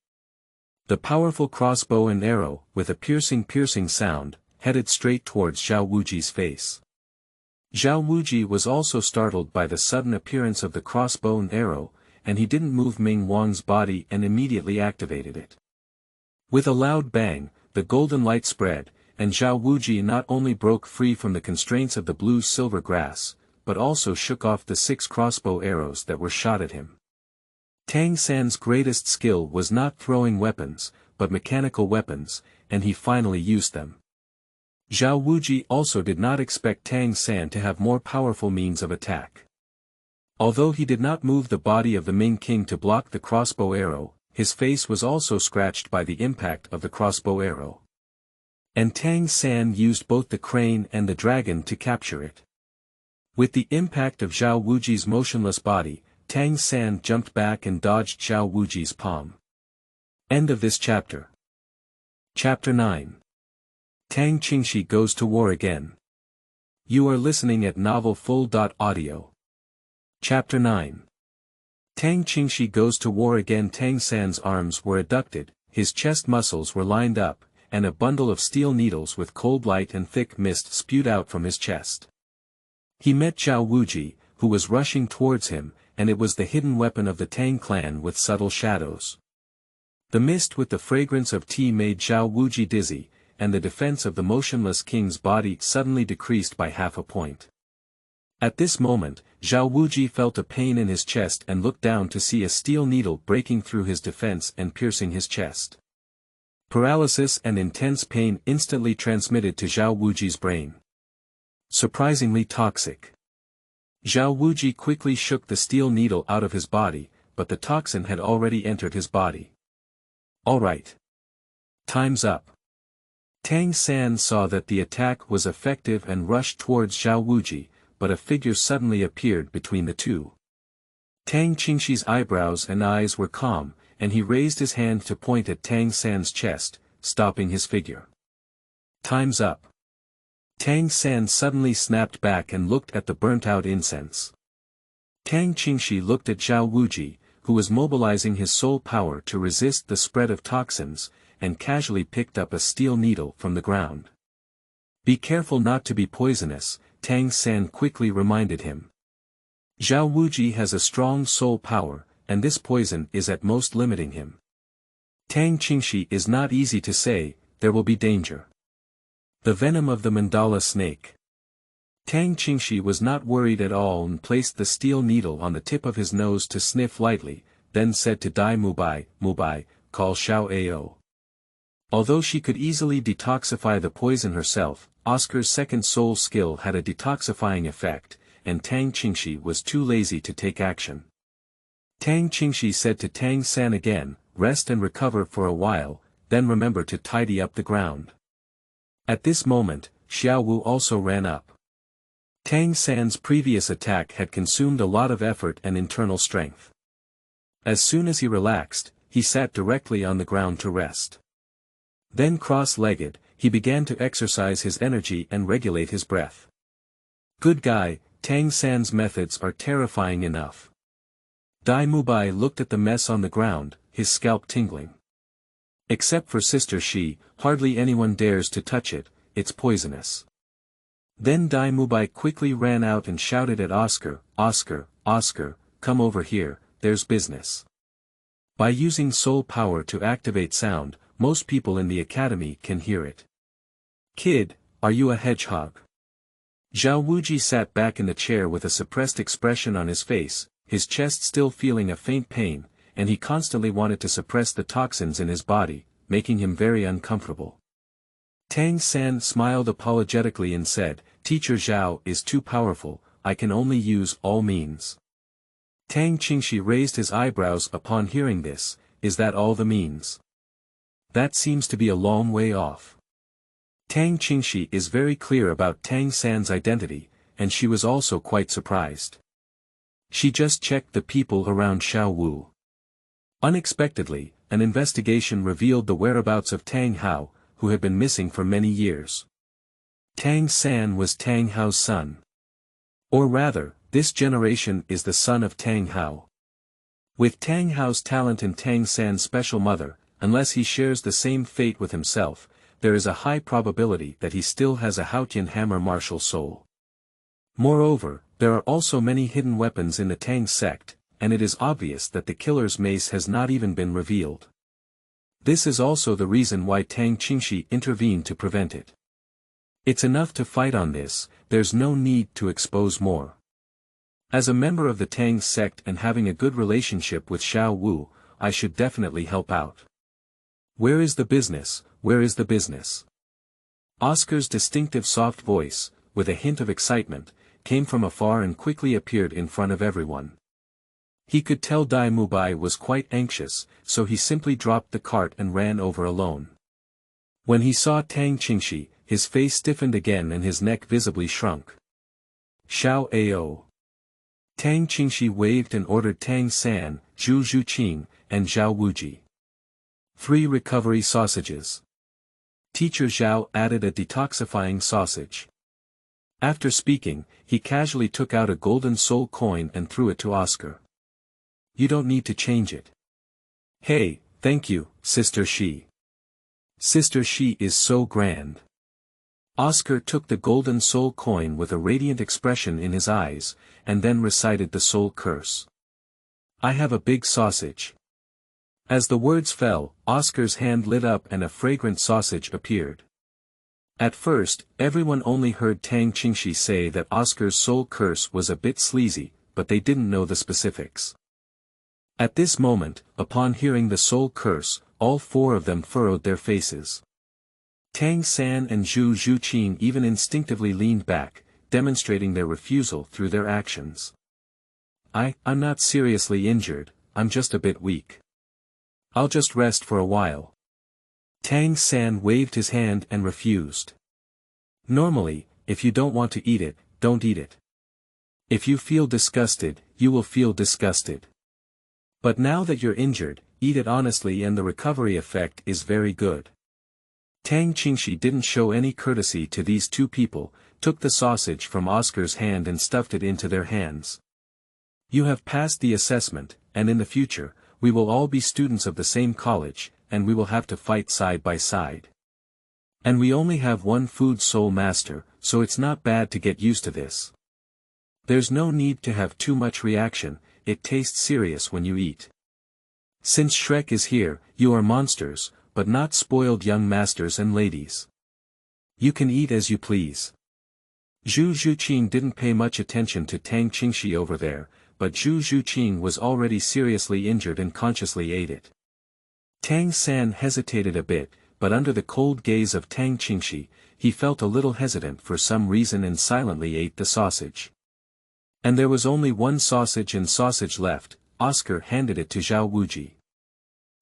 The powerful crossbow and arrow, with a piercing sound, headed straight towards Zhao Wuji's face. Zhao Wuji was also startled by the sudden appearance of the crossbow and arrow, and he didn't move Ming Wang's body and immediately activated it. With a loud bang, the golden light spread, and Zhao Wuji not only broke free from the constraints of the blue-silver grass, but also shook off the 6 crossbow arrows that were shot at him. Tang San's greatest skill was not throwing weapons, but mechanical weapons, and he finally used them. Zhao Wuji also did not expect Tang San to have more powerful means of attack. Although he did not move the body of the Ming King to block the crossbow arrow, his face was also scratched by the impact of the crossbow arrow. And Tang San used both the crane and the dragon to capture it. With the impact of Zhao Wuji's motionless body, Tang San jumped back and dodged Zhao Wuji's palm. End of this chapter. Chapter 9. Tang Qingxi goes to war again. You are listening at novelfull.audio. Chapter 9. Tang Qingxi goes to war again. Tang San's arms were adducted, his chest muscles were lined up, and a bundle of steel needles with cold light and thick mist spewed out from his chest. He met Zhao Wuji, who was rushing towards him, and it was the hidden weapon of the Tang Clan with subtle shadows. The mist with the fragrance of tea made Zhao Wuji dizzy, and the defense of the motionless king's body suddenly decreased by half a point. At this moment, Zhao Wuji felt a pain in his chest and looked down to see a steel needle breaking through his defense and piercing his chest. Paralysis and intense pain instantly transmitted to Zhao Wuji's brain. Surprisingly toxic. Zhao Wuji quickly shook the steel needle out of his body, but the toxin had already entered his body. All right. Time's up. Tang San saw that the attack was effective and rushed towards Zhao Wuji, but a figure suddenly appeared between the two. Tang Qingxi's eyebrows and eyes were calm, and he raised his hand to point at Tang San's chest, stopping his figure. Time's up. Tang San suddenly snapped back and looked at the burnt-out incense. Tang Qingxi looked at Zhao Wuji, who was mobilizing his soul power to resist the spread of toxins, and casually picked up a steel needle from the ground. Be careful not to be poisonous, Tang San quickly reminded him. Zhao Wuji has a strong soul power, and this poison is at most limiting him. Tang Qingxi is not easy to say, there will be danger. The venom of the mandala snake. Tang Qingxi was not worried at all and placed the steel needle on the tip of his nose to sniff lightly, then said to Dai Mubai, call Xiao Ao. Although she could easily detoxify the poison herself, Oscar's second soul skill had a detoxifying effect, and Tang Qingxi was too lazy to take action. Tang Qingxi said to Tang San again, rest and recover for a while, then remember to tidy up the ground. At this moment, Xiao Wu also ran up. Tang San's previous attack had consumed a lot of effort and internal strength. As soon as he relaxed, he sat directly on the ground to rest. Then cross-legged, he began to exercise his energy and regulate his breath. Good guy, Tang San's methods are terrifying enough. Dai Mubai looked at the mess on the ground, his scalp tingling. Except for Sister Shi, hardly anyone dares to touch it, it's poisonous. Then Dai Mubai quickly ran out and shouted at Oscar, Oscar, Oscar, come over here, there's business. By using soul power to activate sound, most people in the academy can hear it. Kid, are you a hedgehog? Zhao Wuji sat back in the chair with a suppressed expression on his face, his chest still feeling a faint pain, and he constantly wanted to suppress the toxins in his body, making him very uncomfortable. Tang San smiled apologetically and said, Teacher Zhao is too powerful, I can only use all means. Tang Qingxi raised his eyebrows upon hearing this, is that all the means? That seems to be a long way off. Tang Qingxi is very clear about Tang San's identity, and she was also quite surprised. She just checked the people around Xiao Wu. Unexpectedly, an investigation revealed the whereabouts of Tang Hao, who had been missing for many years. Tang San was Tang Hao's son. Or rather, this generation is the son of Tang Hao. With Tang Hao's talent and Tang San's special mother, unless he shares the same fate with himself, there is a high probability that he still has a Haotian hammer martial soul. Moreover, there are also many hidden weapons in the Tang sect, and it is obvious that the killer's mace has not even been revealed. This is also the reason why Tang Qingxi intervened to prevent it. It's enough to fight on this, there's no need to expose more. As a member of the Tang sect and having a good relationship with Xiao Wu, I should definitely help out. Where is the business, where is the business? Oscar's distinctive soft voice, with a hint of excitement, came from afar and quickly appeared in front of everyone. He could tell Dai Mubai was quite anxious, so he simply dropped the cart and ran over alone. When he saw Tang Qingxi, his face stiffened again and his neck visibly shrunk. Xiao Ao. Tang Qingxi waved and ordered Tang San, Zhu Zhuqing, and Zhao Wuji. 3 recovery sausages. Teacher Zhao added a detoxifying sausage. After speaking, he casually took out a golden soul coin and threw it to Oscar. You don't need to change it. Hey, thank you, Sister Shi. Sister Shi is so grand. Oscar took the golden soul coin with a radiant expression in his eyes, and then recited the soul curse. I have a big sausage. As the words fell, Oscar's hand lit up and a fragrant sausage appeared. At first, everyone only heard Tang Qingxi say that Oscar's soul curse was a bit sleazy, but they didn't know the specifics. At this moment, upon hearing the soul curse, all 4 of them furrowed their faces. Tang San and Zhu Zhuqing even instinctively leaned back, demonstrating their refusal through their actions. I'm not seriously injured, I'm just a bit weak. I'll just rest for a while. Tang San waved his hand and refused. Normally, if you don't want to eat it, don't eat it. If you feel disgusted, you will feel disgusted. But now that you're injured, eat it honestly and the recovery effect is very good. Tang Qingxi didn't show any courtesy to these 2 people, took the sausage from Oscar's hand and stuffed it into their hands. You have passed the assessment, and in the future, we will all be students of the same college, and we will have to fight side by side. And we only have 1 food soul master, so it's not bad to get used to this. There's no need to have too much reaction, it tastes serious when you eat. Since Shrek is here, you are monsters, but not spoiled young masters and ladies. You can eat as you please. Zhu Zhuqing didn't pay much attention to Tang Qingxi over there, but Zhu Zhuqing was already seriously injured and consciously ate it. Tang San hesitated a bit, but under the cold gaze of Tang Qingxi, he felt a little hesitant for some reason and silently ate the sausage. And there was only 1 sausage and sausage left. Oscar handed it to Zhao Wuji.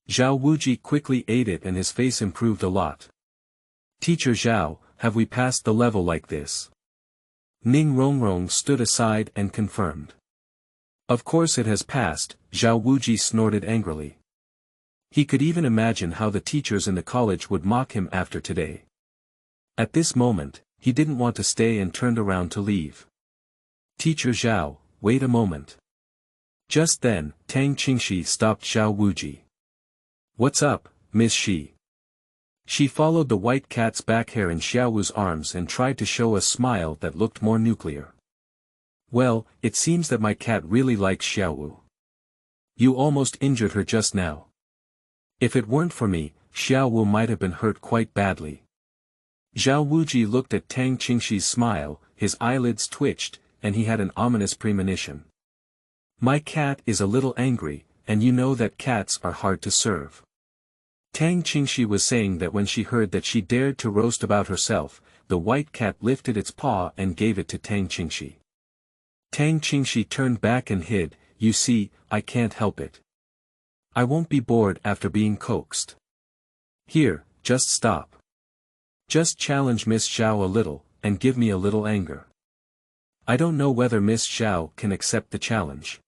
Zhao Wuji quickly ate it and his face improved a lot. Teacher Zhao, have we passed the level like this? Ning Rongrong stood aside and confirmed. Of course it has passed, Zhao Wuji snorted angrily. He could even imagine how the teachers in the college would mock him after today. At this moment, he didn't want to stay and turned around to leave. Teacher Zhao, wait a moment. Just then, Tang Qingxi stopped Zhao Wuji. What's up, Miss Shi? She followed the white cat's back hair in Xiaowu's arms and tried to show a smile that looked more nuclear. Well, it seems that my cat really likes Xiaowu. You almost injured her just now. If it weren't for me, Xiaowu might have been hurt quite badly. Zhao Wuji looked at Tang Qingxi's smile, his eyelids twitched, and he had an ominous premonition. My cat is a little angry, and you know that cats are hard to serve. Tang Qingxi was saying that when she heard that she dared to roast about herself, the white cat lifted its paw and gave it to Tang Qingxi. Tang Qingxi turned back and hid. You see, I can't help it. I won't be bored after being coaxed. Here, just stop. Just challenge Miss Zhao a little, and give me a little anger. I don't know whether Miss Zhao can accept the challenge.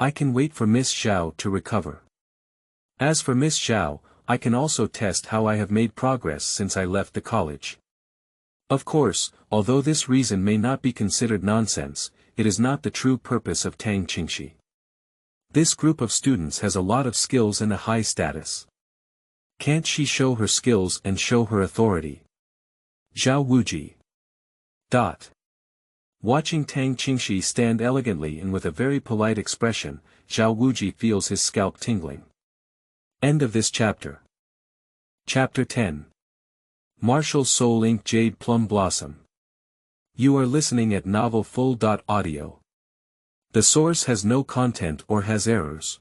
I can wait for Miss Zhao to recover. As for Miss Zhao, I can also test how I have made progress since I left the college. Of course, although this reason may not be considered nonsense, it is not the true purpose of Tang Qingxi. This group of students has a lot of skills and a high status. Can't she show her skills and show her authority? Zhao Wuji. Watching Tang Qingxi stand elegantly and with a very polite expression, Zhao Wuji feels his scalp tingling. End of this chapter. Chapter 10. Martial Soul Ink Jade Plum Blossom. You are listening at novelfull.audio. The source has no content or has errors.